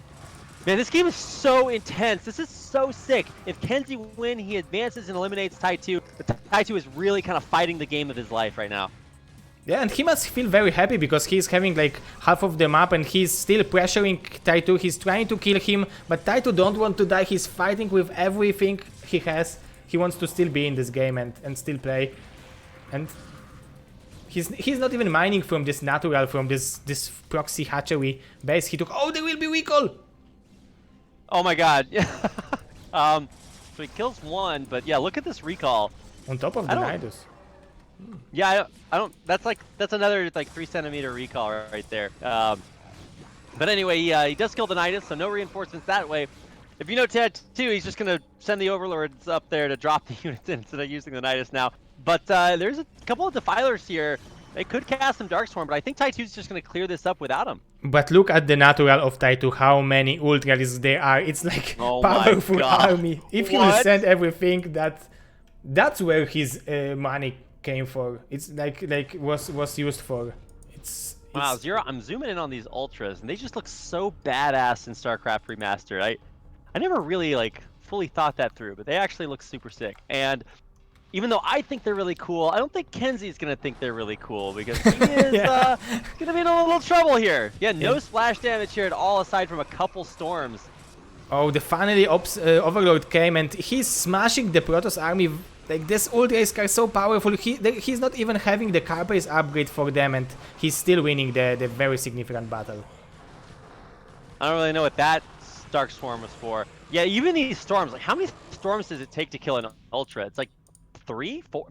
Man, this game is so intense. This is so sick. If KenZy win, he advances and eliminates Ty2. But Ty2 is really kind of fighting the game of his life right now. Yeah, and he must feel very happy because he's having like half of the map and he's still pressuring Ty2. He's trying to kill him, but Ty2 don't want to die. He's fighting with everything he has. He wants to still be in this game and still play. And he's not even mining from this natural, from this proxy hatchery base. He took... Oh, there will be recall! Oh my god. So he kills 1, but yeah, look at this recall. On top of the Nidus. Yeah, I don't. That's another like 3 centimeter recall right there. But anyway, he does kill the Nidus, so no reinforcements that way. If you know Ty2, he's just gonna send the Overlords up there to drop the units in instead of using the Nidus now. But there's a couple of Defilers here. They could cast some Darkstorm, but I think Ty2's just gonna clear this up without him. But look at the natural of Ty2, how many Ultralisks there are. It's like powerful army. If he will send everything, that's where his money came for. It's like was used for. Wow, Zero. I'm zooming in on these ultras, and they just look so badass in StarCraft Remastered. I never really like fully thought that through, but they actually look super sick. And even though I think they're really cool, I don't think KenZy's gonna think they're really cool because he is gonna be in a little trouble here. Yeah, no splash damage here at all, aside from a couple storms. Oh, the finally Overlord came and he's smashing the Protoss army. Like, this Ultras are so powerful. He's not even having the Carbase upgrade for them, and he's still winning the very significant battle. I don't really know what that Dark Swarm was for. Yeah, even these storms. Like, how many storms does it take to kill an Ultra? It's like 3, 4.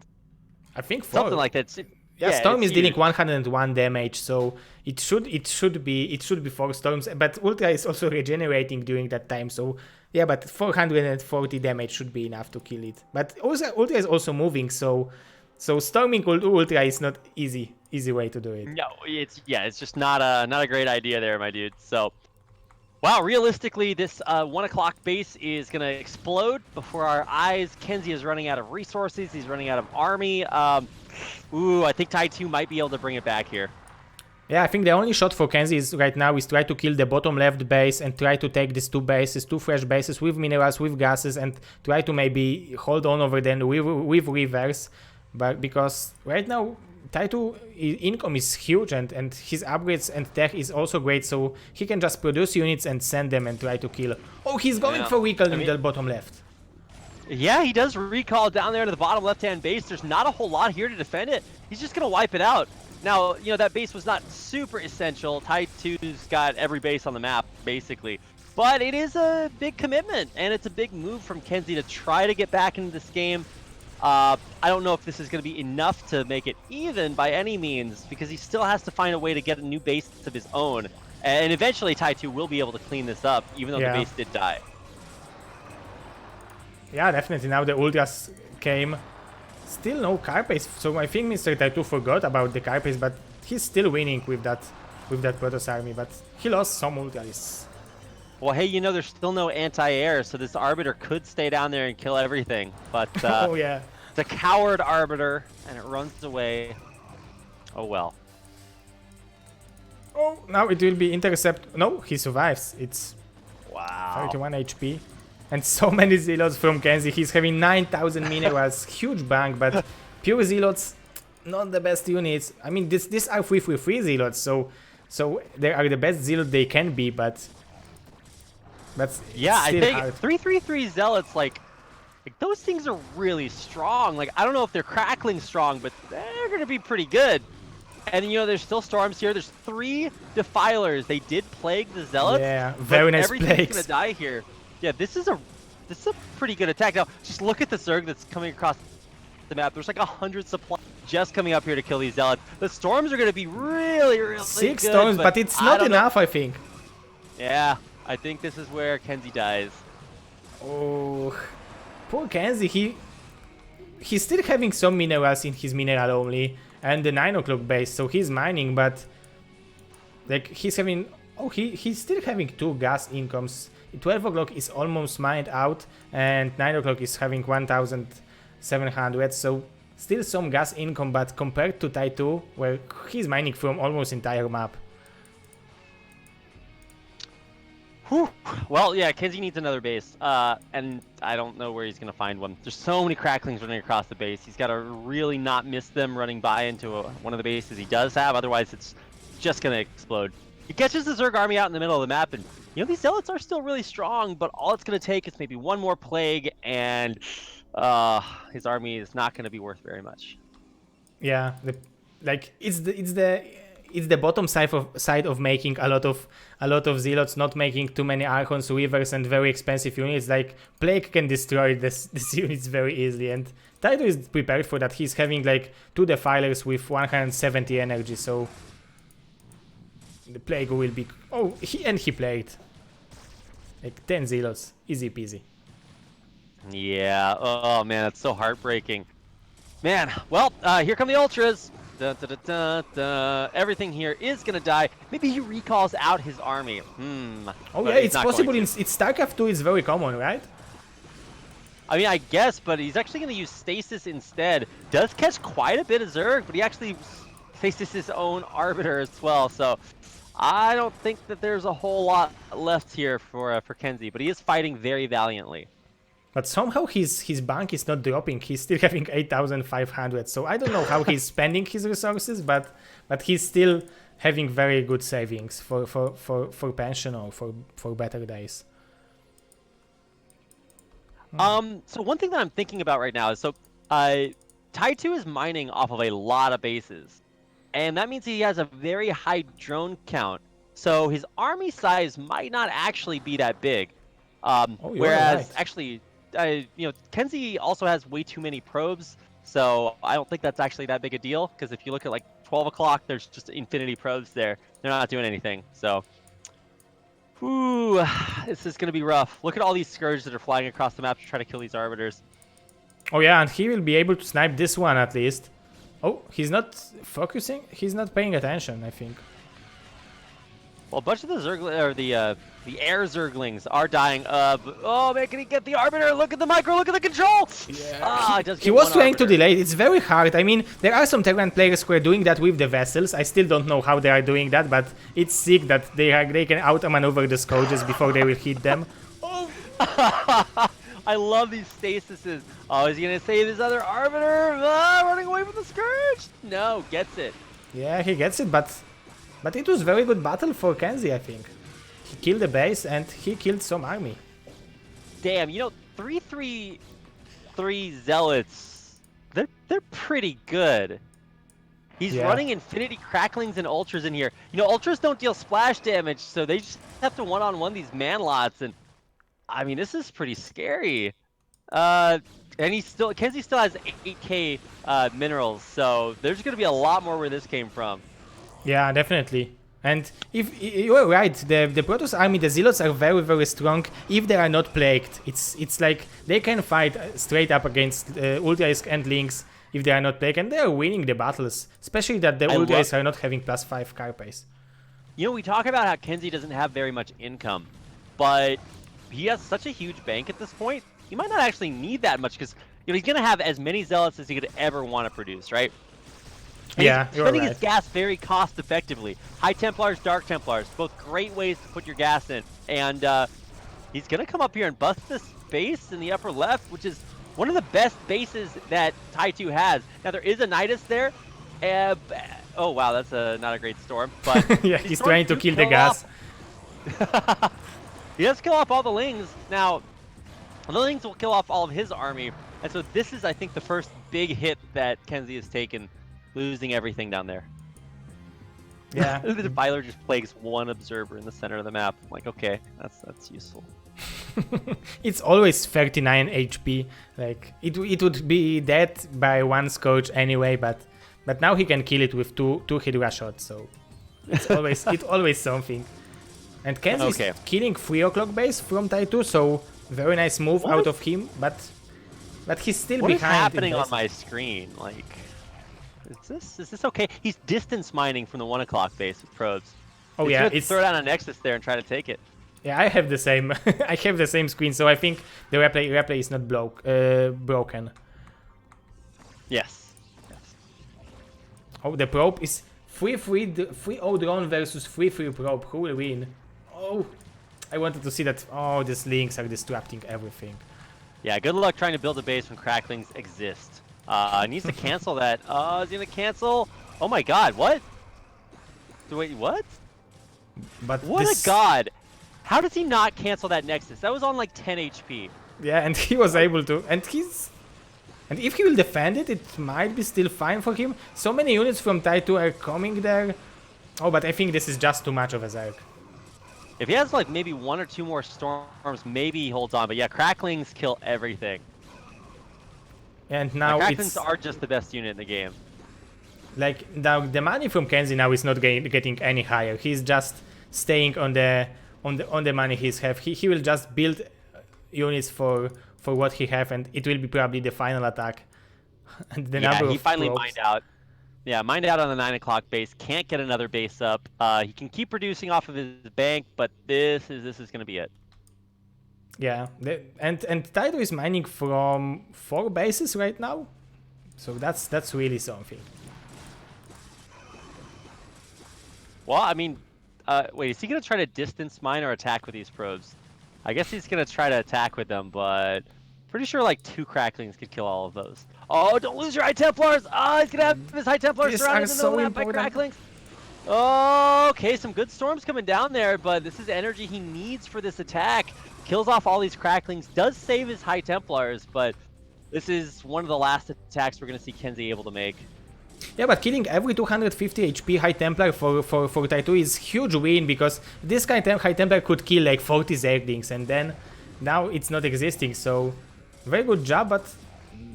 I think 4. Something like that. Yeah, Yeah, Storm it's is dealing huge. 101 damage, so it should be 4 storms. But Ultra is also regenerating during that time, so yeah. But 440 damage should be enough to kill it. But also Ultra is also moving, so storming Ultra is not easy way to do it. No, it's just not a great idea there, my dude. So, wow, realistically, this 1 o'clock base is gonna explode before our eyes. KenZy is running out of resources. He's running out of army. Ooh, I think Ty2 might be able to bring it back here. Yeah, I think the only shot for KenZy is right now is try to kill the bottom left base and try to take these 2 fresh bases with minerals, with gases, and try to maybe hold on over them with reverse. But because right now Ty2 income is huge and his upgrades and tech is also great, so he can just produce units and send them and try to kill. Oh, he's going for recall in the bottom left. Yeah, he does recall down there to the bottom left-hand base. There's not a whole lot here to defend it. He's just gonna wipe it out. Now, you know, that base was not super essential. Ty2's got every base on the map, basically. But it is a big commitment, and it's a big move from KenZy to try to get back into this game. I don't know if this is going to be enough to make it even by any means, because he still has to find a way to get a new base of his own. And eventually Ty2 will be able to clean this up, even though the base did die. Yeah, definitely. Now the Ultras came. Still no Carbase, so I think Mr. Ty2 forgot about the Carbase, but he's still winning with that Protoss army, but he lost some Ultras. Well, hey, you know, there's still no anti-air, so this Arbiter could stay down there and kill everything, but oh yeah, it's a coward Arbiter, and it runs away. Oh well. Oh, now it will be intercept. No, he survives. It's wow. 31 HP. And so many Zealots from KenZy. He's having 9,000 minerals. Huge bang, but pure Zealots, not the best units. I mean, these are 333 Zealots, so they are the best Zealot they can be, but yeah, I think hard. 333 Zealots, like those things are really strong. Like, I don't know if they're crackling strong, but they're gonna be pretty good. And you know, there's still storms here. There's 3 Defilers. They did plague the Zealots. Yeah, very nice plagues. Everything's gonna die here. Yeah, this is a pretty good attack. Now, just look at the Zerg that's coming across the map. There's like 100 supply just coming up here to kill these Zealots. The storms are going to be really, really 6 good, storms, but it's not enough, I think. Yeah, I think this is where KenZy dies. Oh, poor KenZy. He's still having some minerals in his mineral only, and the 9 o'clock base, so he's mining, but like he's having. Oh, he's still having 2 gas incomes. 12 o'clock is almost mined out, and 9 o'clock is having 1,700, so still some gas income, but compared to Ty2, where he's mining from almost entire map. Whew. Well, yeah, KenZy needs another base, and I don't know where he's going to find one. There's so many cracklings running across the base. He's got to really not miss them running by into one of the bases he does have, otherwise it's just going to explode. He catches the Zerg army out in the middle of the map, and you know, these Zealots are still really strong, but all it's going to take is maybe one more plague, and his army is not going to be worth very much. Yeah, it's the bottom side of making a lot of Zealots, not making too many Archons, Weavers, and very expensive units. Like Plague can destroy this units very easily, and Ty2 is prepared for that. He's having like 2 Defilers with 170 energy, so the Plague will be... Oh, he played. Like 10 Zealots. Easy peasy. Yeah. Oh, man, that's so heartbreaking. Man, well, here come the Ultras. Da, da, da, da, da. Everything here is going to die. Maybe he recalls out his army. Oh, yeah, it's possible. It's StarCraft 2 is very common, right? I mean, I guess, but he's actually going to use Stasis instead. Does catch quite a bit of Zerg, but he actually Stasis his own Arbiter as well, so... I don't think that there's a whole lot left here for KenZy, but he is fighting very valiantly. But somehow his bank is not dropping. He's still having 8,500. So I don't know how he's spending his resources, but he's still having very good savings for pension or for better days. So one thing that I'm thinking about right now is Ty2 is mining off of a lot of bases. And that means he has a very high drone count. So his army size might not actually be that big. Whereas, right. actually, you know, KenZy also has way too many probes. So I don't think that's actually that big a deal, because if you look at like 12 o'clock, there's just infinity probes there. They're not doing anything. So, whew, this is going to be rough. Look at all these Scourges that are flying across the map to try to kill these Arbiters. Oh yeah, and he will be able to snipe this one at least. Oh, he's not focusing? He's not paying attention, I think. Well, a bunch of the Zergling, or the air Zerglings are dying. Oh man, can he get the Arbiter? Look at the micro, look at the control! Yeah. He was trying to delay it. It's very hard. I mean, there are some Terran players who are doing that with the vessels. I still don't know how they are doing that, but it's sick that they can outmaneuver the Scourges before they will hit them. Oh! I love these stasises. Oh, is he gonna save his other Arbiter? Running away from the Scourge! No, gets it. Yeah, he gets it, but it was very good battle for KenZy, I think. He killed the base and he killed some army. Damn, you know, 3-3 Zealots, they're pretty good. He's running Infinity Cracklings and Ultras in here. You know, Ultras don't deal splash damage, so they just have to one-on-one these Manlots, and I mean, this is pretty scary. And KenZy still has 8k minerals, so there's going to be a lot more where this came from. Yeah, definitely. And if you are right, the Protoss army, the Zealots are very, very strong if they are not plagued. It's like they can fight straight up against Ultras and Lynx if they are not plagued, and they are winning the battles, especially that the Ultras are not having +5 car pace. You know, we talk about how KenZy doesn't have very much income, but he has such a huge bank at this point, he might not actually need that much, because you know, he's going to have as many Zealots as he could ever want to produce, right? And yeah, he's spending his gas very cost effectively. High Templars, Dark Templars, both great ways to put your gas in. And he's going to come up here and bust this base in the upper left, which is one of the best bases that Ty2 has. Now, there is a Nidus there. Oh, wow, that's not a great storm. But yeah, he's trying to kill the gas. He does kill off all the Lings. Now, the Lings will kill off all of his army. And so this is, I think, the first big hit that KenZy has taken, losing everything down there. Yeah. The Filer just plagues one observer in the center of the map. I'm like, okay, that's useful. It's always 39 HP. Like it would be dead by one Scourge anyway, but now he can kill it with two Hydra shots. So it's always something. And KenZy is killing 3 o'clock base from Ty2, so very nice move out of him. But he's still behind. What is happening on my screen? Like, is this okay? He's distance mining from the 1 o'clock base with probes. Oh he's yeah, it's throw down a Nexus there and try to take it. Yeah, I have the same. I have the same screen, so I think the replay is not broken. Yes. Oh, the probe is 3-0 drone versus 3-3 probe. Who will win? Oh, I wanted to see that. Oh, these Lynx are disrupting everything. Yeah, good luck trying to build a base when Cracklings exist. Needs to cancel that. Is he gonna cancel? Oh my god, what? Wait, what? But what a god! How does he not cancel that Nexus? That was on like 10 HP. Yeah, and he was able to. And if he will defend it, it might be still fine for him. So many units from Ty2 are coming there. Oh, but I think this is just too much of a Zerg. If he has like maybe 1 or 2 more storms, maybe he holds on. But yeah, Cracklings kill everything. And now Cracklings are just the best unit in the game. Like now, the money from KenZy now is not getting any higher. He's just staying on the money he's have. He will just build units for what he have, and it will be probably the final attack. And the number of he finally probes. mined out. Yeah, mined out on the 9 o'clock base. Can't get another base up. He can keep producing off of his bank, but this is going to be it. Yeah, and Ty2 is mining from 4 bases right now, so that's really something. Well, I mean, wait, is he going to try to distance mine or attack with these probes? I guess he's going to try to attack with them, but pretty sure like 2 Cracklings could kill all of those. Oh, don't lose your High Templars! Oh, he's going to have his High Templars surrounded in the middle by Cracklings. Oh, okay, some good storms coming down there, but this is energy he needs for this attack. Kills off all these Cracklings, does save his High Templars, but this is one of the last attacks we're going to see KenZy able to make. Yeah, but killing every 250 HP High Templar for Ty2 is huge win, because this kind of High Templar could kill like 40 Zerglings, and then now it's not existing, so very good job, but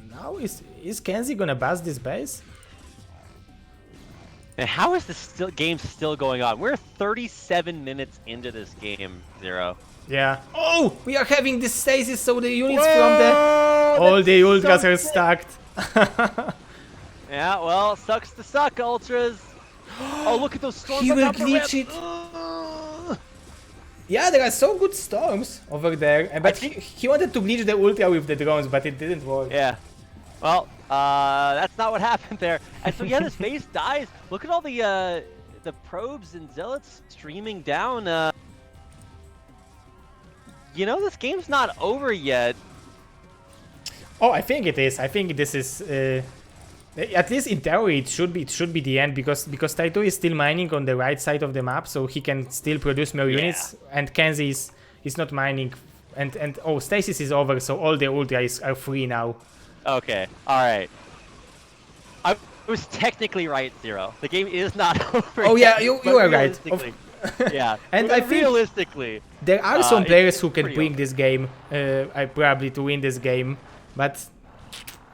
now Is KenZy gonna bust this base? And how is this game still going on? We're 37 minutes into this game, Zero. Yeah. Oh, we are having this stasis, so the units from the all the ultras so are stacked. Yeah, well, sucks to suck, ultras. Oh, look at those storms. He on will top of the glitch ramp. it. Yeah, there are so good storms over there, but he wanted to glitch the ultra with the drones, but it didn't work. Yeah. Well, that's not what happened there. And so yeah, this base dies. Look at all the probes and zealots streaming down. You know, this game's not over yet. Oh, I think it is. I think this is at least in theory it should be the end because Ty2 is still mining on the right side of the map, so he can still produce more units, and KenZy is not mining, and oh, stasis is over, so all the ultras are free now. Okay, all right. I was technically right, Zero. The game is not over. Oh yet, yeah, you are right. Yeah, and I think realistically, there are some players who can pretty bring over. this game. I probably to win this game, but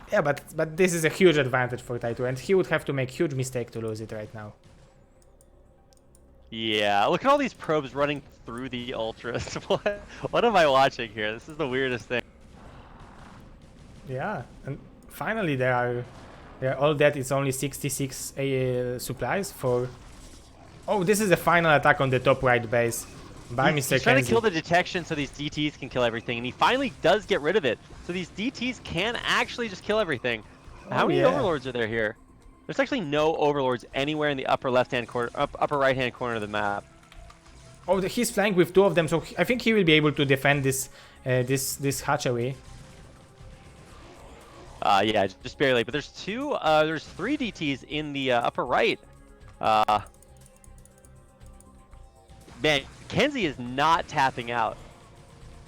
yeah, but this is a huge advantage for Ty2, and he would have to make huge mistake to lose it right now. Yeah, look at all these probes running through the ultras. What am I watching here? This is the weirdest thing. Yeah, and finally they are all dead. It's only 66 supplies for. Oh, this is the final attack on the top right base by Mr. He's trying to KenZy. kill the detection so these DTs can kill everything, and he finally does get rid of it. So these DTs can actually just kill everything. How many overlords are there here? There's actually no overlords anywhere in the upper left-hand corner, upper right-hand corner of the map. Oh, he's flying with 2 of them, so I think he will be able to defend this this hatchery. Yeah, just barely. But there's 3 DTs in the upper right. Man, KenZy is not tapping out.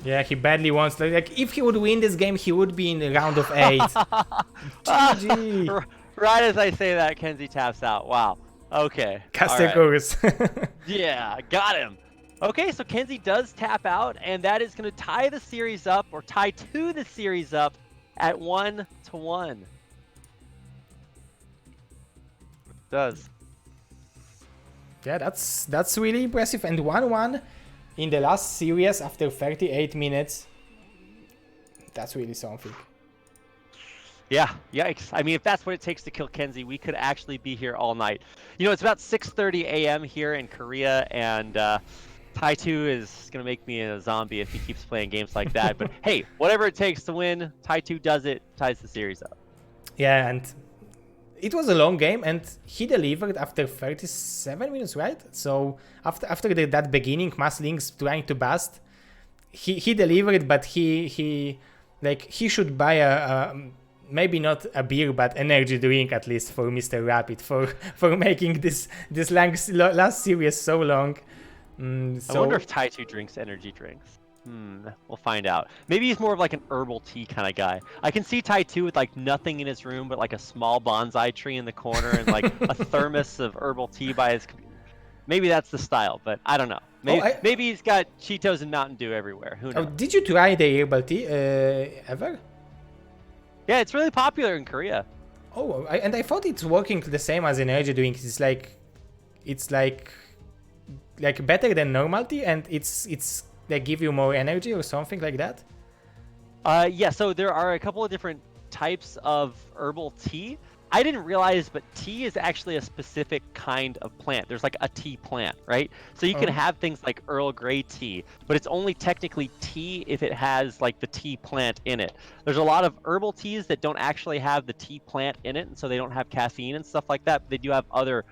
Yeah, he badly wants. Like, if he would win this game, he would be in the round of 8. GG. Right as I say that, KenZy taps out. Wow. Okay. Caster All goes. Yeah, got him. Okay, so KenZy does tap out, and that is going to tie the series up, or tie to the series up at 1-1. It does. Yeah, that's really impressive. And 1-1 in the last series after 38 minutes. That's really something. Yeah, yikes. I mean, if that's what it takes to kill KenZy, we could actually be here all night. You know, it's about 6:30 a.m. here in Korea, and Ty2 is going to make me a zombie if he keeps playing games like that. But hey, whatever it takes to win, Ty2 does it, ties the series up. Yeah, and it was a long game, and he delivered after 37 minutes, right? So after that beginning, Mass Links trying to bust, he delivered, but he should buy a maybe not a beer, but energy drink at least for Mr. Rapid for making this last series so long. I wonder if Ty2 drinks energy drinks. We'll find out. Maybe he's more of like an herbal tea kind of guy. I can see Ty2 with like nothing in his room but like a small bonsai tree in the corner and like a thermos of herbal tea by his computer. Maybe that's the style, but I don't know. Maybe he's got Cheetos and Mountain Dew everywhere. Who knows? Oh, did you try the herbal tea ever? Yeah, it's really popular in Korea. Oh, and I thought it's working the same as energy drink. It's like better than normal tea, and it's they give you more energy or something like that. Yeah, so there are a couple of different types of herbal tea. I didn't realize, but tea is actually a specific kind of plant. There's like a tea plant, right? So you can have things like Earl Grey tea, but it's only technically tea if it has like the tea plant in it. There's a lot of herbal teas that don't actually have the tea plant in it, and so they don't have caffeine and stuff like that, but they do have other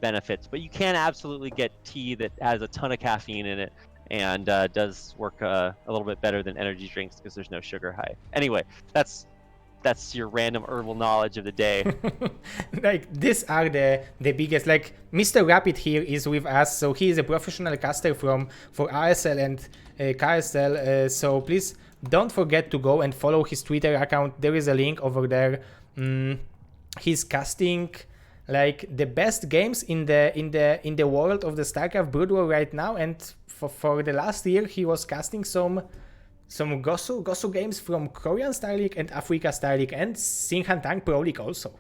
benefits. But you can absolutely get tea that has a ton of caffeine in it and does work a little bit better than energy drinks because there's no sugar high. Anyway, that's your random herbal knowledge of the day. Like, these are the biggest. Like, Mr. Rapid here is with us, so he is a professional caster for RSL and KSL. So please don't forget to go and follow his Twitter account. There is a link over there. He's casting like the best games in the world of the StarCraft Brood War right now, and for the last year he was casting some some Gosu games from Korean Star League and Africa Star League and Singhan Tang Pro League also.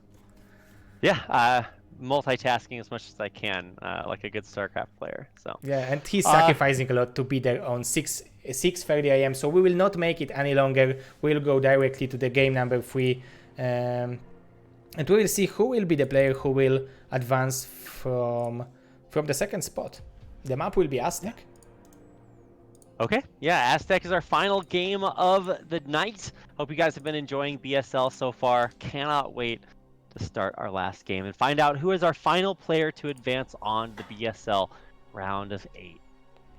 Yeah, multitasking as much as I can, like a good StarCraft player. So yeah, and he's sacrificing a lot to be there on 6:30 a.m. So we will not make it any longer. We'll go directly to the game number 3, and we will see who will be the player who will advance from the second spot. The map will be Aztec. Okay, yeah, Aztec is our final game of the night. Hope you guys have been enjoying BSL so far. Cannot wait to start our last game and find out who is our final player to advance on the BSL round of 8.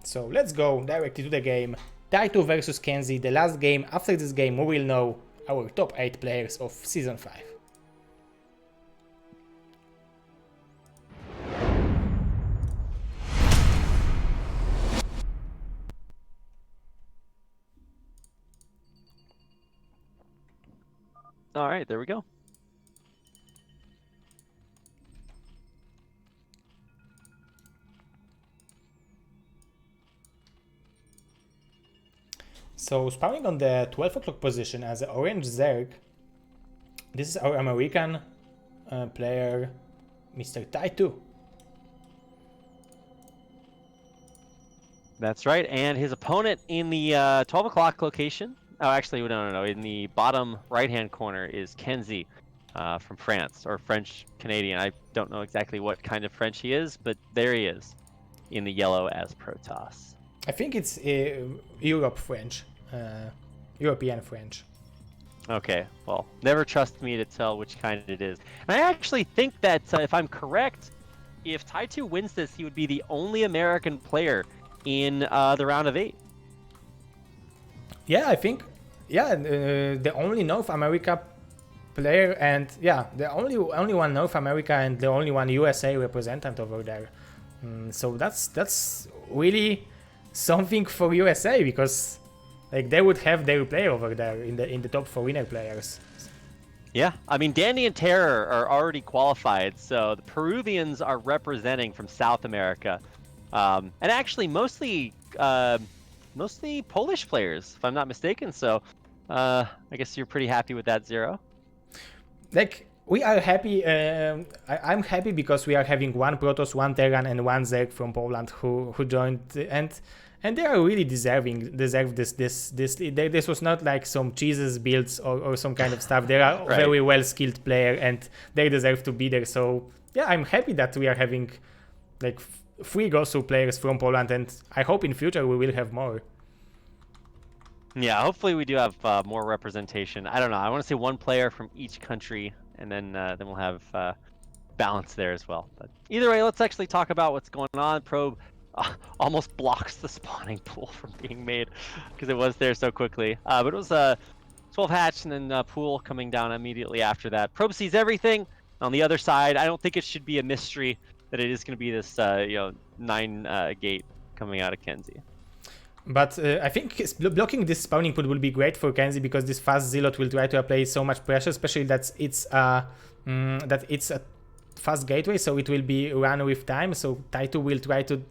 So let's go directly to the game. Ty2 versus KenZy, the last game. After this game, we will know our top 8 players of Season 5. All right, there we go. So spawning on the 12 o'clock position as an orange Zerg, this is our American player, Mr. Ty2. That's right, and his opponent in the 12 o'clock location, oh actually no, in the bottom right-hand corner is KenZy from France, or French-Canadian. I don't know exactly what kind of French he is, but there he is, in the yellow as Protoss. I think it's European French. Okay, well, never trust me to tell which kind it is. And I actually think that, if I'm correct, if Ty2 wins this, he would be the only American player in the round of 8. Yeah, I think, yeah, the only North America player, and yeah, the only one North America and the only one USA representative over there. So that's really something for USA, because like they would have their player over there in the top 4 winner players. Yeah, I mean Dandy and Terror are already qualified, so the Peruvians are representing from South America, and actually mostly Polish players, if I'm not mistaken. So I guess you're pretty happy with that, Zero. Like, we are happy. I'm happy because we are having one Protoss, one Terran, and one Zerg from Poland who joined, and they are really deserve this. This was not like some cheeses builds or some kind of stuff. They are Right. very well skilled player, and they deserve to be there. So yeah, I'm happy that we are having like 3 Gosu players from Poland, and I hope in future we will have more. Yeah, hopefully we do have more representation. I don't know. I want to see one player from each country, and then we'll have balance there as well. But either way, let's actually talk about what's going on. Probe almost blocks the spawning pool from being made because it was there so quickly. But it was 12 hatch and then pool coming down immediately after that. Probe sees everything. On the other side, I don't think it should be a mystery that it is going to be this 9 gate coming out of KenZy. But I think blocking this spawning pool will be great for KenZy, because this fast Zealot will try to apply so much pressure, especially that it's a fast gateway, so it will be run with time. So Ty2 will try to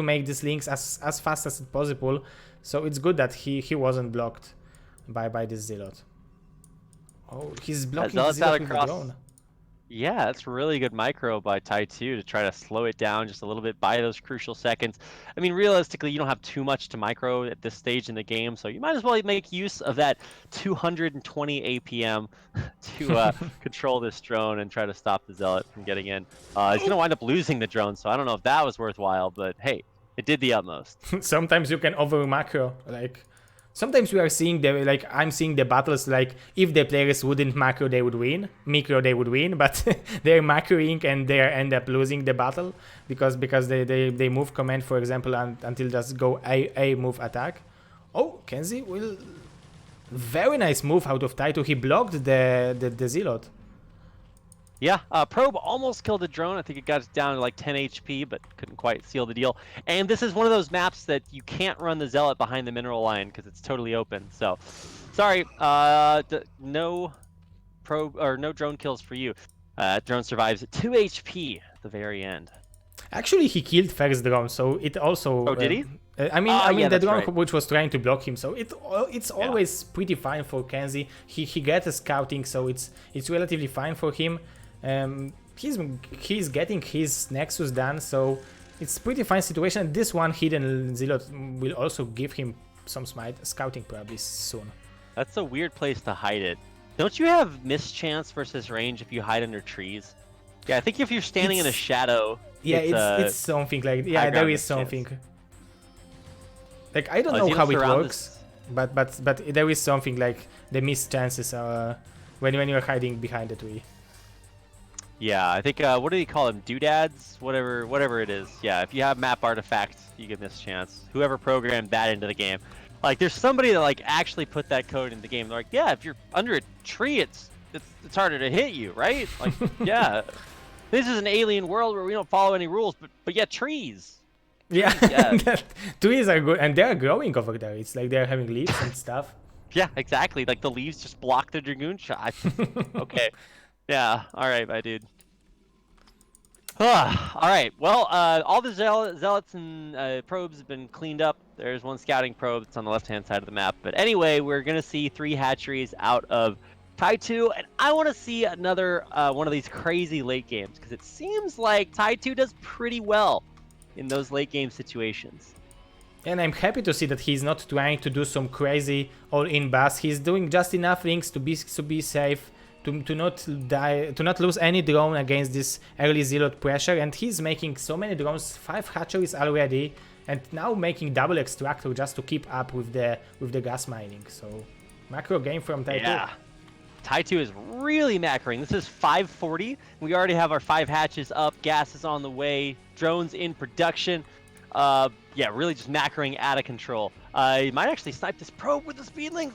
make these links as fast as possible. So it's good that he wasn't blocked by this Zealot. Oh, he's blocking the Zealot with the drone. Yeah, that's really good micro by Ty2 to try to slow it down just a little bit, buy those crucial seconds. I mean, realistically, you don't have too much to micro at this stage in the game, so you might as well make use of that 220 APM to control this drone and try to stop the Zealot from getting in. He's going to wind up losing the drone, so I don't know if that was worthwhile, but hey, it did the utmost. Sometimes you can over macro, like... Sometimes we are seeing I'm seeing the battles, like if the players wouldn't macro, they would win. Micro, they would win, but they're macroing and they end up losing the battle because they move command, for example, until just go a move attack. Oh, KenZy will... Very nice move out of Ty2. He blocked the Zealot. Yeah, Probe almost killed the drone. I think it got it down to like 10 HP, but couldn't quite seal the deal. And this is one of those maps that you can't run the Zealot behind the mineral line because it's totally open. So, sorry, no Probe or no drone kills for you. Drone survives at 2 HP at the very end. Actually, he killed first drone, so it also... Oh, did he? I mean, yeah, the that's drone right. which was trying to block him, so it's always pretty fine for KenZy. He gets a scouting, so it's relatively fine for him. He's getting his Nexus done, so it's pretty fine situation. This one hidden Zealot will also give him some scouting probably soon. That's a weird place to hide it. Don't you have mischance versus range if you hide under trees? Yeah, I think if you're standing in a shadow, yeah, it's something like, yeah, there is something. Like, I don't know how it works, but there is something like the missed chances when you're hiding behind the tree. Yeah, I think what do you call them? Doodads, whatever it is. Yeah, if you have map artifacts, you get mischance. Whoever programmed that into the game, like there's somebody that like actually put that code in the game. They're like, yeah, if you're under a tree, it's harder to hit you, right? Like, yeah, this is an alien world where we don't follow any rules, but yeah, trees. Yeah, trees are good, and they're growing over there. It's like they're having leaves and stuff. Yeah, exactly. Like the leaves just block the Dragoon shot. Okay. Yeah, alright, my dude. Alright, well, all the zealots and probes have been cleaned up. There's one scouting probe that's on the left-hand side of the map. But anyway, we're going to see 3 hatcheries out of Ty2, and I want to see another one of these crazy late games, because it seems like Ty2 does pretty well in those late game situations. And I'm happy to see that he's not trying to do some crazy all-in bust. He's doing just enough things to be safe. To not die, to not lose any drone against this early Zealot pressure, and he's making so many drones, 5 hatcheries already, and now making double extractor just to keep up with the gas mining. So macro game from Ty2. Yeah, Ty2 is really macroing. This is 540. We already have our 5 hatches up. Gas is on the way. Drones in production. Yeah, really just macroing out of control. He might actually snipe this probe with the speedlings.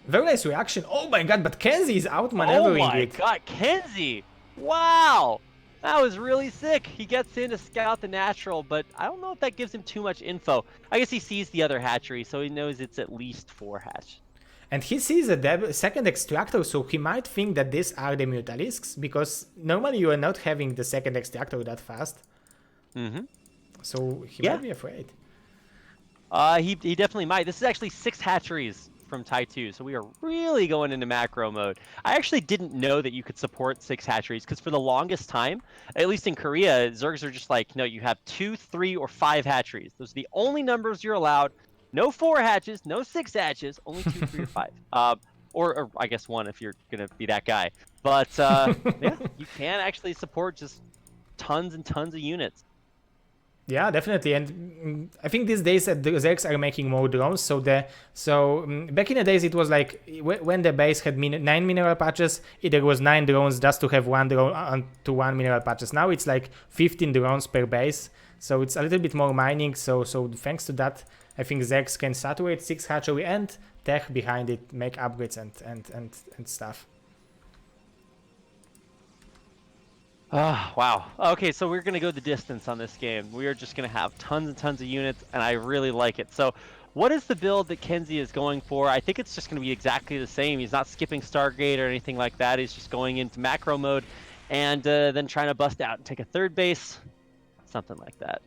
Very nice reaction. Oh my god, but KenZy is outmaneuvering it. Oh my god, KenZy! Wow! That was really sick. He gets in to scout the natural, but I don't know if that gives him too much info. I guess he sees the other hatchery, so he knows it's at least 4 hatch. And he sees a second extractor, so he might think that these are the Mutalisks, because normally you are not having the second extractor that fast. Mm-hmm. So he might be afraid. He definitely might. This is actually 6 hatcheries from Ty2, so we are really going into macro mode. I actually didn't know that you could support 6 hatcheries, because for the longest time, at least in Korea, Zergs are just like, no, you have 2, 3, or 5 hatcheries. Those are the only numbers you're allowed. No 4 hatches, no 6 hatches, only 2, 3, or 5. Or I guess 1 if you're gonna be that guy. But yeah, you can actually support just tons and tons of units. Yeah, definitely, and I think these days the Zergs are making more drones. So back in the days it was like when the base had 9 mineral patches, there was 9 drones just to have 1 drone to 1 mineral patches. Now it's like 15 drones per base, so it's a little bit more mining. So thanks to that, I think Zergs can saturate 6 hatchery and tech behind it, make upgrades and stuff. Wow. Okay, so we're going to go the distance on this game. We are just going to have tons and tons of units, and I really like it. So what is the build that KenZy is going for? I think it's just going to be exactly the same. He's not skipping Stargate or anything like that. He's just going into macro mode and then trying to bust out and take a 3rd base. Something like that.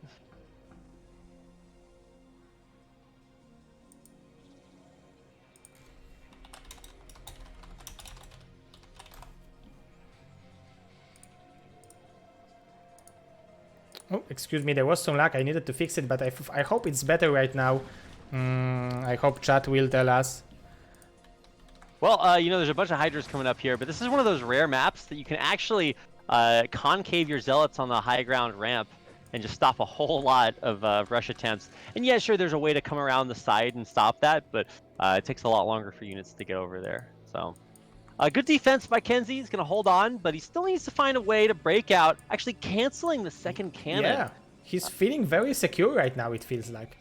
Oh, excuse me, there was some lag. I needed to fix it, but I hope it's better right now. I hope chat will tell us. Well, you know, there's a bunch of Hydras coming up here, but this is one of those rare maps that you can actually concave your Zealots on the high ground ramp and just stop a whole lot of rush attempts. And yeah, sure, there's a way to come around the side and stop that, but it takes a lot longer for units to get over there. So, good defense by KenZy. He's going to hold on, but he still needs to find a way to break out, actually canceling the second cannon. Yeah, he's feeling very secure right now, it feels like.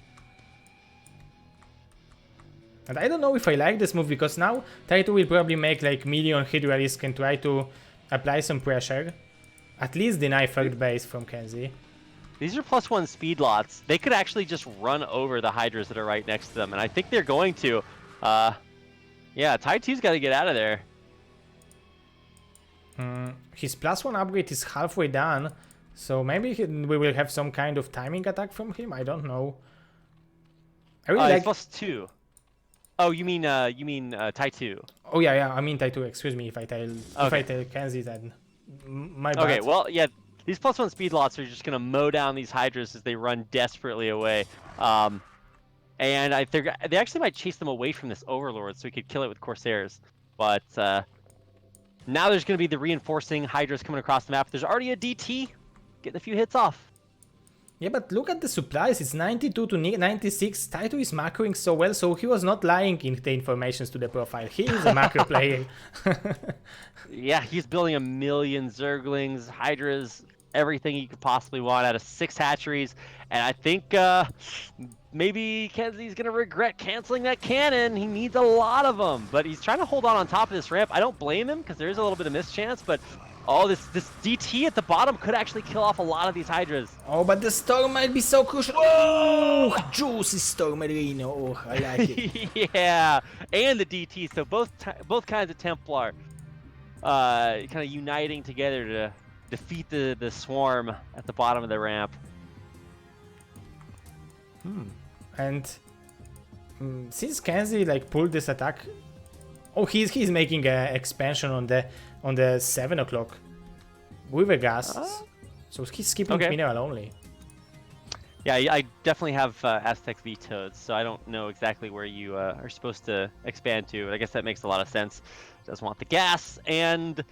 And I don't know if I like this move, because now Ty2 will probably make like million Hydra risk and try to apply some pressure. At least deny 3rd base from KenZy. These are +1 speed lots. They could actually just run over the Hydras that are right next to them, and I think they're going to. Yeah, Ty2's got to get out of there. His +1 upgrade is halfway done, So maybe we will have some kind of timing attack from him. I don't know. I really It's like. +2. Oh, you mean Ty2? Oh yeah. I mean Ty2. Excuse me if I tell Okay. KenZy then. My bad. Okay. Well, yeah. These +1 speed lots are just gonna mow down these Hydras as they run desperately away. And they actually might chase them away from this Overlord so we could kill it with Corsairs. But now there's going to be the reinforcing Hydras coming across the map. There's already a DT getting a few hits off. Yeah, but look at the supplies. It's 92 to 96. Ty2 is macroing so well, so he was not lying in the informations to the profile. He is a macro player. Yeah, he's building 1 million Zerglings, Hydras, everything you could possibly want out of 6 hatcheries. And I think maybe KenZy's going to regret canceling that cannon. He needs a lot of them, but he's trying to hold on top of this ramp. I don't blame him because there is a little bit of mischance, but oh, this DT at the bottom could actually kill off a lot of these Hydras. Oh, but the storm might be so crucial. Oh, juicy storm arena. Oh, I like it. Yeah, and the DT. So both kinds of Templar kind of uniting together to defeat the swarm at the bottom of the ramp. And since KenZy like pulled this attack, oh, he's making an expansion on the 7 o'clock with a gas, so he's skipping mineral only. Yeah, I definitely have Aztec vetoed, so I don't know exactly where you are supposed to expand to. But I guess that makes a lot of sense. Doesn't want the gas, and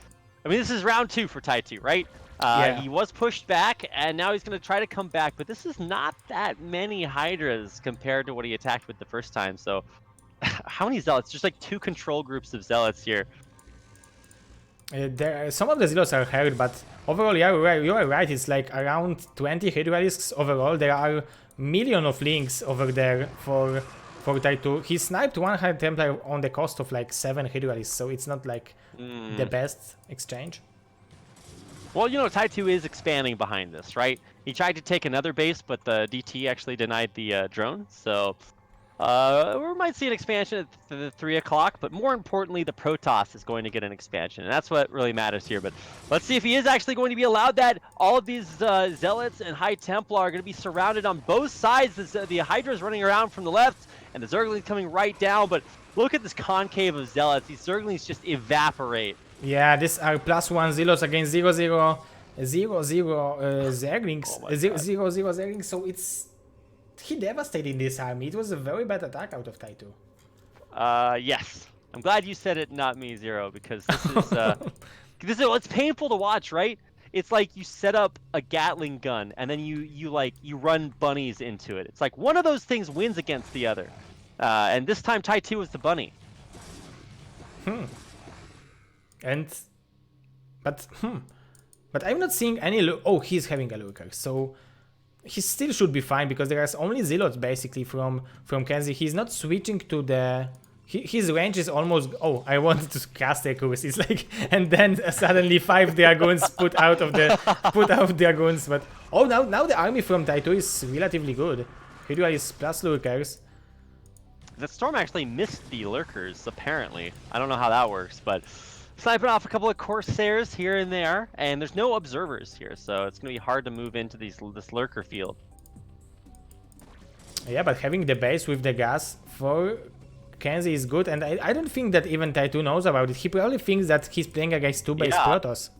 I mean this is round 2 for Ty2, right? Yeah. He was pushed back, and now he's going to try to come back, but this is not that many Hydras compared to what he attacked with the first time. So, how many Zealots? Just like 2 control groups of Zealots here. Some of the Zealots are hurt, but overall, you are right. It's like around 20 Hydralisks overall. There are million of links over there for Ty2. He sniped 100 Templar on the cost of like 7 Hydralisks, so it's not like the best exchange. Well, you know, Ty2 is expanding behind this, right? He tried to take another base, but the DT actually denied the drone. So we might see an expansion at the 3 o'clock, but more importantly, the Protoss is going to get an expansion, and that's what really matters here. But let's see if he is actually going to be allowed that. All of these Zealots and High Templar are going to be surrounded on both sides. The Hydra's running around from the left, and the Zerglings coming right down. But look at this concave of Zealots. These Zerglings just evaporate. Yeah, these are +1 Zealots against 0-0 Zerglings. 0-0 Zerglings, so he devastated this army. It was a very bad attack out of Ty2. Yes. I'm glad you said it, not me, Zero, because this is it's painful to watch, right? It's like you set up a Gatling gun and then you run bunnies into it. It's like one of those things wins against the other. And this time Ty2 was the bunny. But I'm not seeing any oh, he's having a lurker, so he still should be fine because there is only Zealots basically from KenZy. He's not switching to the his range is almost oh, I wanted to cast accuracy. It's like and then suddenly 5 Dragoons put out Dragoons, but oh now the army from Ty2 is relatively good. Hydra is plus lurkers. The Storm actually missed the lurkers, apparently. I don't know how that works, but sniping off a couple of Corsairs here and there, and there's no observers here, so it's going to be hard to move into this lurker field. Yeah, but having the base with the gas for KenZy is good, and I don't think that even Ty2 knows about it. He probably thinks that he's playing against 2 base Protoss.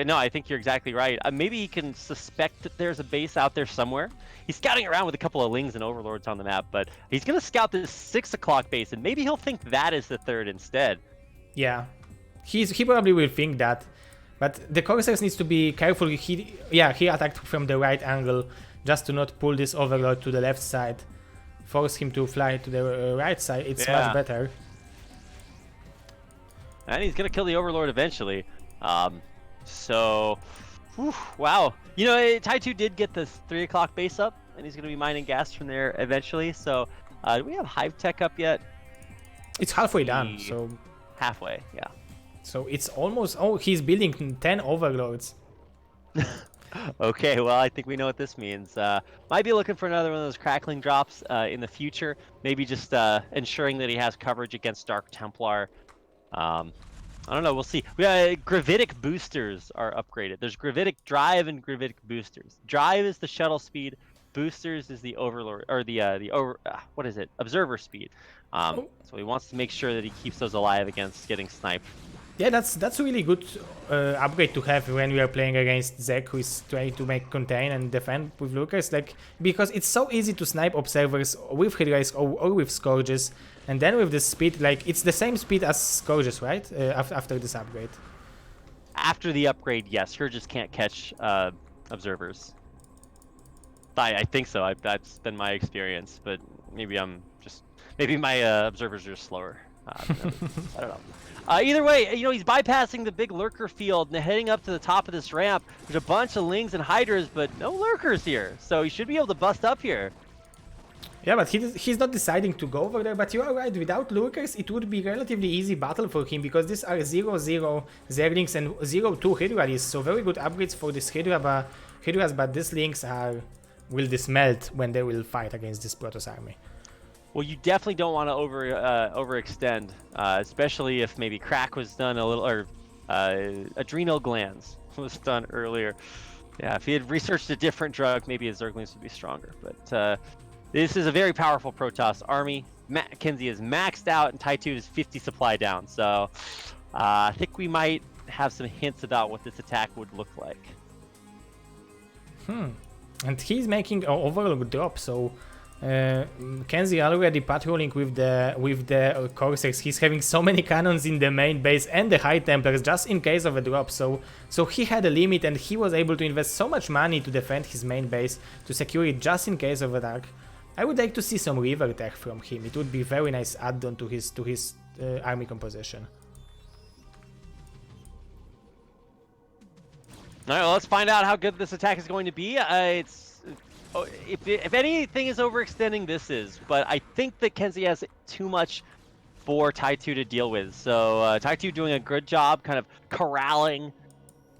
No, I think you're exactly right. Maybe he can suspect that there's a base out there somewhere. He's scouting around with a couple of Lings and Overlords on the map, but he's going to scout this 6 o'clock base, and maybe he'll think that is the 3rd instead. Yeah, he probably will think that, but the Corsairs needs to be careful. He attacked from the right angle just to not pull this Overlord to the left side, force him to fly to the right side. It's much better. And he's gonna kill the Overlord eventually. So, whew, wow. You know, Ty2 did get this 3 o'clock base up, and he's gonna be mining gas from there eventually. So, do we have Hive Tech up yet? It's halfway done, so. Halfway, yeah. So it's almost... Oh, he's building 10 Overlords. Okay, well, I think we know what this means. Might be looking for another one of those crackling drops in the future. Maybe just ensuring that he has coverage against Dark Templar. I don't know. We'll see. Gravitic boosters are upgraded. There's Gravitic Drive and Gravitic boosters. Drive is the shuttle speed. Boosters is the Overlord or what is it? Observer speed. So he wants to make sure that he keeps those alive against getting sniped. Yeah, that's a really good upgrade to have when we are playing against Zek, who is trying to make contain and defend with Lucas. Like, because it's so easy to snipe observers with Hydra or with Scourges, and then with the speed, like it's the same speed as Scourges, right? After this upgrade. After the upgrade, yes, Scourges can't catch observers. I think so. That's been my experience, but maybe my observers are slower. I don't know. Either way, he's bypassing the big lurker field and heading up to the top of this ramp. There's a bunch of Lings and Hydras, but no lurkers here, so he should be able to bust up here. Yeah, but he's not deciding to go over there. But you are right, without lurkers, it would be relatively easy battle for him, because these are 0-0 Zerglings and 0-2 Hydra, so very good upgrades for this Hydras, but these Lings will dismelt when they will fight against this Protoss army. Well, you definitely don't want to overextend, especially if maybe Crack was done a little, or adrenal glands was done earlier. Yeah, if he had researched a different drug, maybe his Zerglings would be stronger. But this is a very powerful Protoss army. KenZy is maxed out, and Ty2 is 50 supply down. So I think we might have some hints about what this attack would look like. And he's making an Overlord drop, so KenZy already patrolling with the Corsairs. He's having so many cannons in the main base and the High Templars just in case of a drop. So he had a limit, and he was able to invest so much money to defend his main base, to secure it just in case of attack. I would like to see some river tech from him. It would be very nice add-on to his army composition. All right, well, let's find out how good this attack is going to be. If anything is overextending, this is. But I think that KenZy has too much for Ty2 to deal with. So Ty2 doing a good job kind of corralling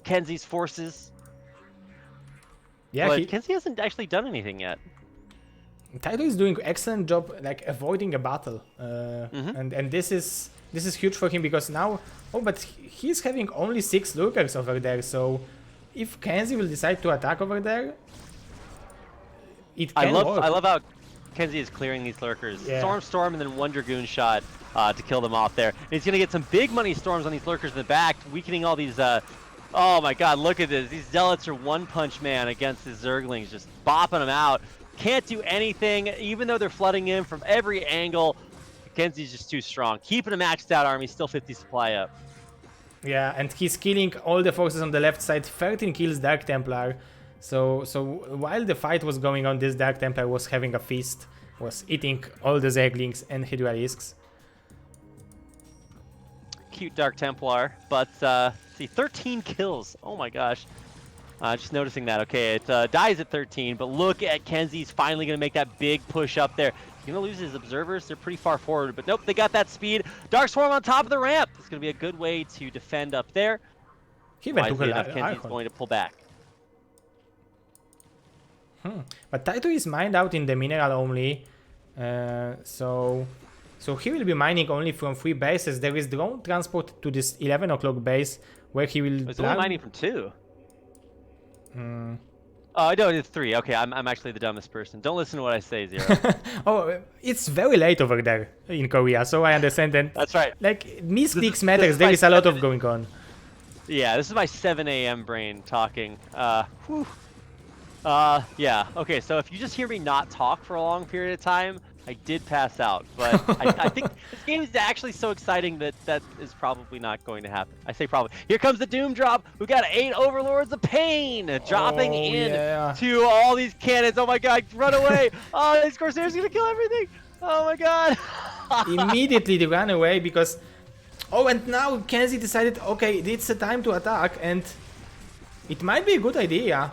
KenZy's forces. Yeah, but KenZy hasn't actually done anything yet. Ty2 is doing an excellent job, like avoiding a battle, and this is huge for him, because now, but he's having only 6 lurkers over there. So if KenZy will decide to attack over there, it can work. I love how KenZy is clearing these lurkers. Yeah. Storm, and then 1 Dragoon shot to kill them off there. And he's gonna get some big money storms on these lurkers in the back, weakening all these. Oh my God, look at this! These zealots are one-punch man against his Zerglings, just bopping them out. Can't do anything, even though they're flooding in from every angle. KenZy's just too strong. Keeping a maxed out army, still 50 supply up. Yeah, and he's killing all the forces on the left side. 13 kills Dark Templar. So while the fight was going on, this Dark Templar was having a feast, was eating all the Zerglings and Hydralisks. Cute Dark Templar, but see, 13 kills. Oh my gosh. Just noticing that. Okay, it dies at 13, but look at KenZy's finally going to make that big push up there. He's going to lose his observers. They're pretty far forward, but nope, they got that speed. Dark Swarm on top of the ramp. It's going to be a good way to defend up there. Wisely enough, KenZy's going to pull back. But Ty2 is mined out in the mineral only, so he will be mining only from 3 bases. There is drone transport to this 11 o'clock base, where he will. It's only mining from 2. Oh, no, it's 3. Okay, I'm actually the dumbest person. Don't listen to what I say, Zero. Oh, it's very late over there in Korea, so I understand that. That's right. Like, misclicks matters. There is a lot of going on. Yeah, this is my 7 a.m. brain talking. Yeah. Okay, so if you just hear me not talk for a long period of time, I did pass out, but I think this game is actually so exciting that that is probably not going to happen. I say probably. Here comes the Doom drop. We got 8 Overlords of Pain dropping in to all these cannons. Oh my God, run away. Oh, these Corsairs are gonna kill everything. Oh my God. Immediately they ran away because... Oh, and now KenZy decided, okay, it's a time to attack, and it might be a good idea.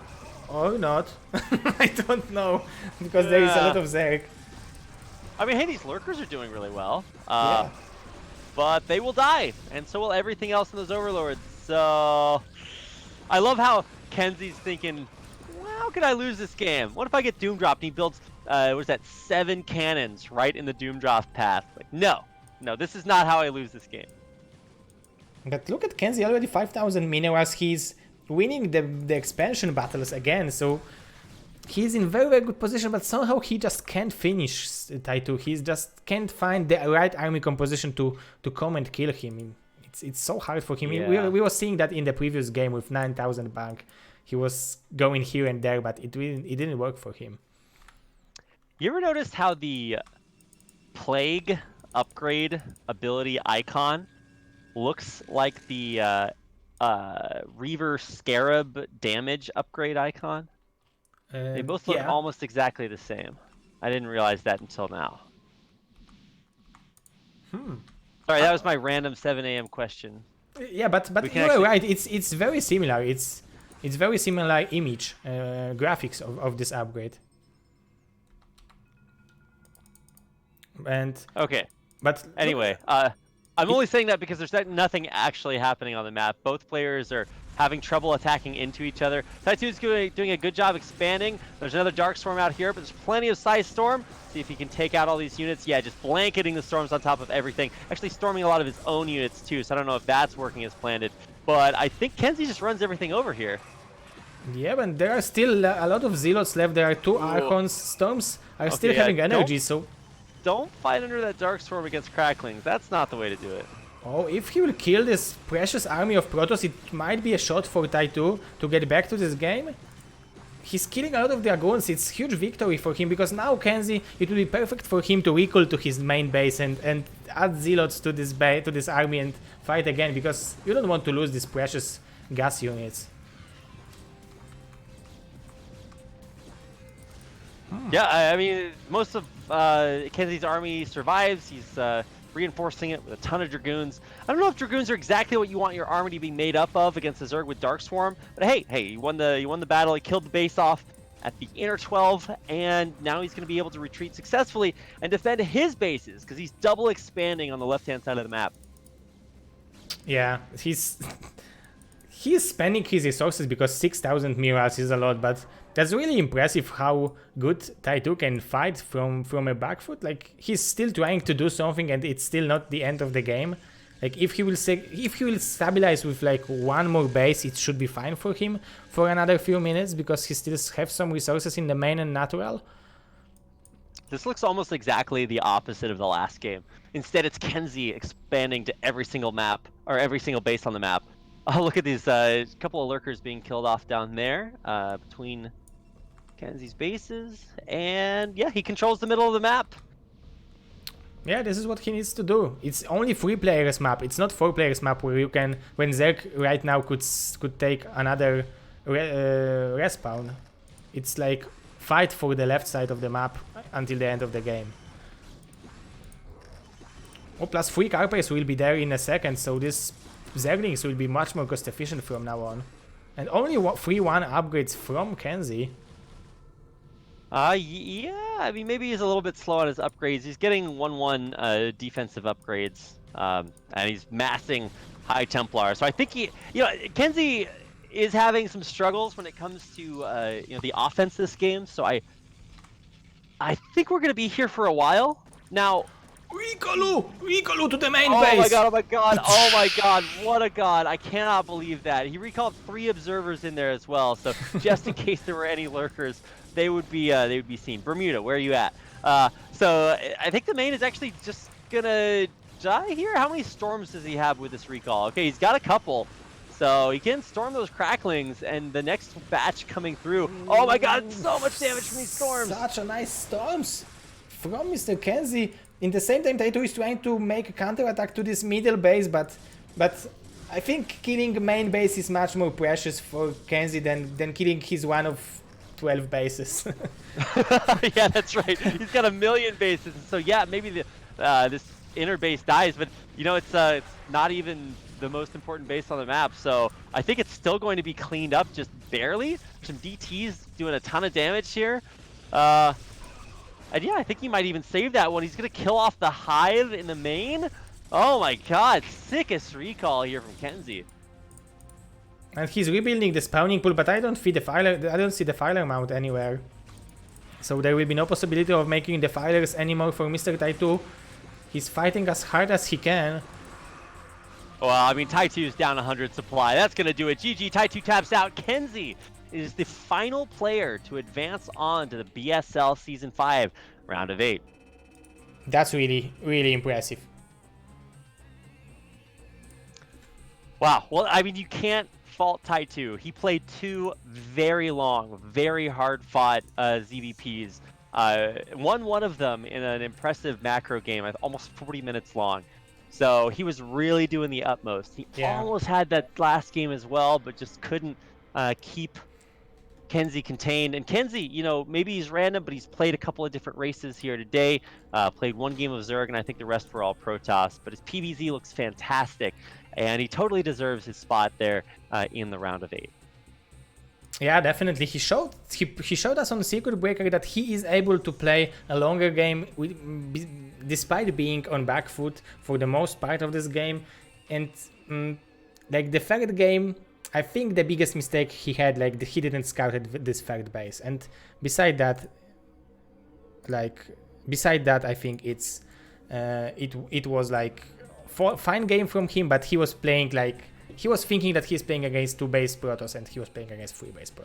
Or not. I don't know, because there is a lot of Zerg. I mean, hey, these lurkers are doing really well, but they will die, and so will everything else in those Overlords. So I love how KenZy's thinking, well, how could I lose this game? What if I get Doom dropped and he builds, what is that, 7 cannons right in the Doom drop path? Like, no, this is not how I lose this game. But look at KenZy, already 5,000 minerals. He's winning the expansion battles again, so he's in very, very good position, but somehow he just can't finish Ty2. He just can't find the right army composition to come and kill him. It's so hard for him. Yeah. We were seeing that in the previous game with 9,000 bank. He was going here and there, but it didn't work for him. You ever noticed how the Plague upgrade ability icon looks like the Reaver Scarab damage upgrade icon? They both look almost exactly the same. I didn't realize that until now. Sorry, that was my random 7 a.m. question. Yeah, but you're right. It's very similar. It's very similar image graphics of this upgrade. And okay, but anyway, I'm only saying that because there's nothing actually happening on the map. Both players are having trouble attacking into each other. Ty2 is doing a good job expanding. There's another Dark Storm out here, but there's plenty of Size Storm. See if he can take out all these units. Yeah, just blanketing the storms on top of everything. Actually storming a lot of his own units too, so I don't know if that's working as planned. But I think KenZy just runs everything over here. Yeah, but there are still a lot of Zealots left. There are 2 Archons. Storms are still having energy, so... Don't fight under that Dark Storm against Cracklings. That's not the way to do it. Oh, if he will kill this precious army of Protoss, it might be a shot for Ty2 to get back to this game. He's killing a lot of Dragoons. It's huge victory for him, because now KenZy, it will be perfect for him to recall to his main base and add Zealots to this army and fight again, because you don't want to lose these precious gas units. Yeah, I mean, most of KenZy's army survives. He's reinforcing it with a ton of Dragoons. I don't know if Dragoons are exactly what you want your army to be made up of against the Zerg with Dark Swarm, but hey, he won the battle. He killed the base off at the inner 12, and now he's going to be able to retreat successfully and defend his bases because he's double expanding on the left-hand side of the map. Yeah, he's spending his resources because 6,000 minerals is a lot, but that's really impressive how good Ty2 can fight from a back foot. Like, he's still trying to do something and it's still not the end of the game. Like, if he will stabilize with like 1 more base, it should be fine for him for another few minutes, because he still has some resources in the main and natural. This looks almost exactly the opposite of the last game. Instead, it's KenZy expanding to every single map, or every single base on the map. Oh, look at these couple of lurkers being killed off down there between KenZy's bases, and yeah, he controls the middle of the map. Yeah, this is what he needs to do. It's only 3 players map. It's not 4 players map where you can, when Zerg right now could take another respawn. It's like fight for the left side of the map until the end of the game. Oh, plus 3 Carpers will be there in a second, so this Zerglings will be much more cost efficient from now on. And only 3-1 upgrades from KenZy. Yeah, I mean, maybe he's a little bit slow on his upgrades. He's getting 1-1 defensive upgrades, and he's massing High Templar. So I think KenZy is having some struggles when it comes to the offense this game. So I think we're gonna be here for a while now. Recall to the main base! Oh my god, oh my god, oh my god, what a god. I cannot believe that. He recalled 3 observers in there as well, so just in case there were any lurkers, they would be seen. Bermuda, where are you at? So I think the main is actually just gonna die here. How many storms does he have with this recall? Okay, he's got a couple. So he can storm those Cracklings, and the next batch coming through. Oh my god, so much damage from these storms! Such a nice storms from Mr. KenZy. In the same time, Ty2 is trying to make a counter-attack to this middle base, but I think killing main base is much more precious for KenZy than killing his one of 12 bases. Yeah, that's right. He's got 1 million bases, so yeah, maybe this inner base dies, but it's not even the most important base on the map, so I think it's still going to be cleaned up just barely. Some DTs doing a ton of damage here. And yeah, I think he might even save that one. He's going to kill off the Hive in the main. Oh my god, sickest recall here from KenZy. And he's rebuilding the spawning pool, but I don't see the Filer mount anywhere. So there will be no possibility of making the Filers anymore for Mr. Ty2. He's fighting as hard as he can. Well, I mean, Ty2 is down 100 supply. That's going to do it. GG, Ty2 taps out. KenZy is the final player to advance on to the BSL Season 5 round of 8. That's really, really impressive. Wow. Well, I mean, you can't fault Ty2. He played 2 very long, very hard-fought ZVPs. Won one of them in an impressive macro game, almost 40 minutes long. So he was really doing the utmost. He almost had that last game as well, but just couldn't keep KenZy contained. And KenZy, you know, maybe he's random, but he's played a couple of different races here today. Played one game of Zerg, and I think the rest were all Protoss. But his PvZ looks fantastic, and he totally deserves his spot there in the round of 8. Yeah, definitely. He showed us on the Circuit Breaker that he is able to play a longer game despite being on back foot for the most part of this game. And like the third game, I think the biggest mistake he had, like he didn't scout this third base. And beside that, I think it was like fine game from him, but he was playing like. He was thinking that he's playing against 2 base Protoss and he was playing against 3 base Protoss.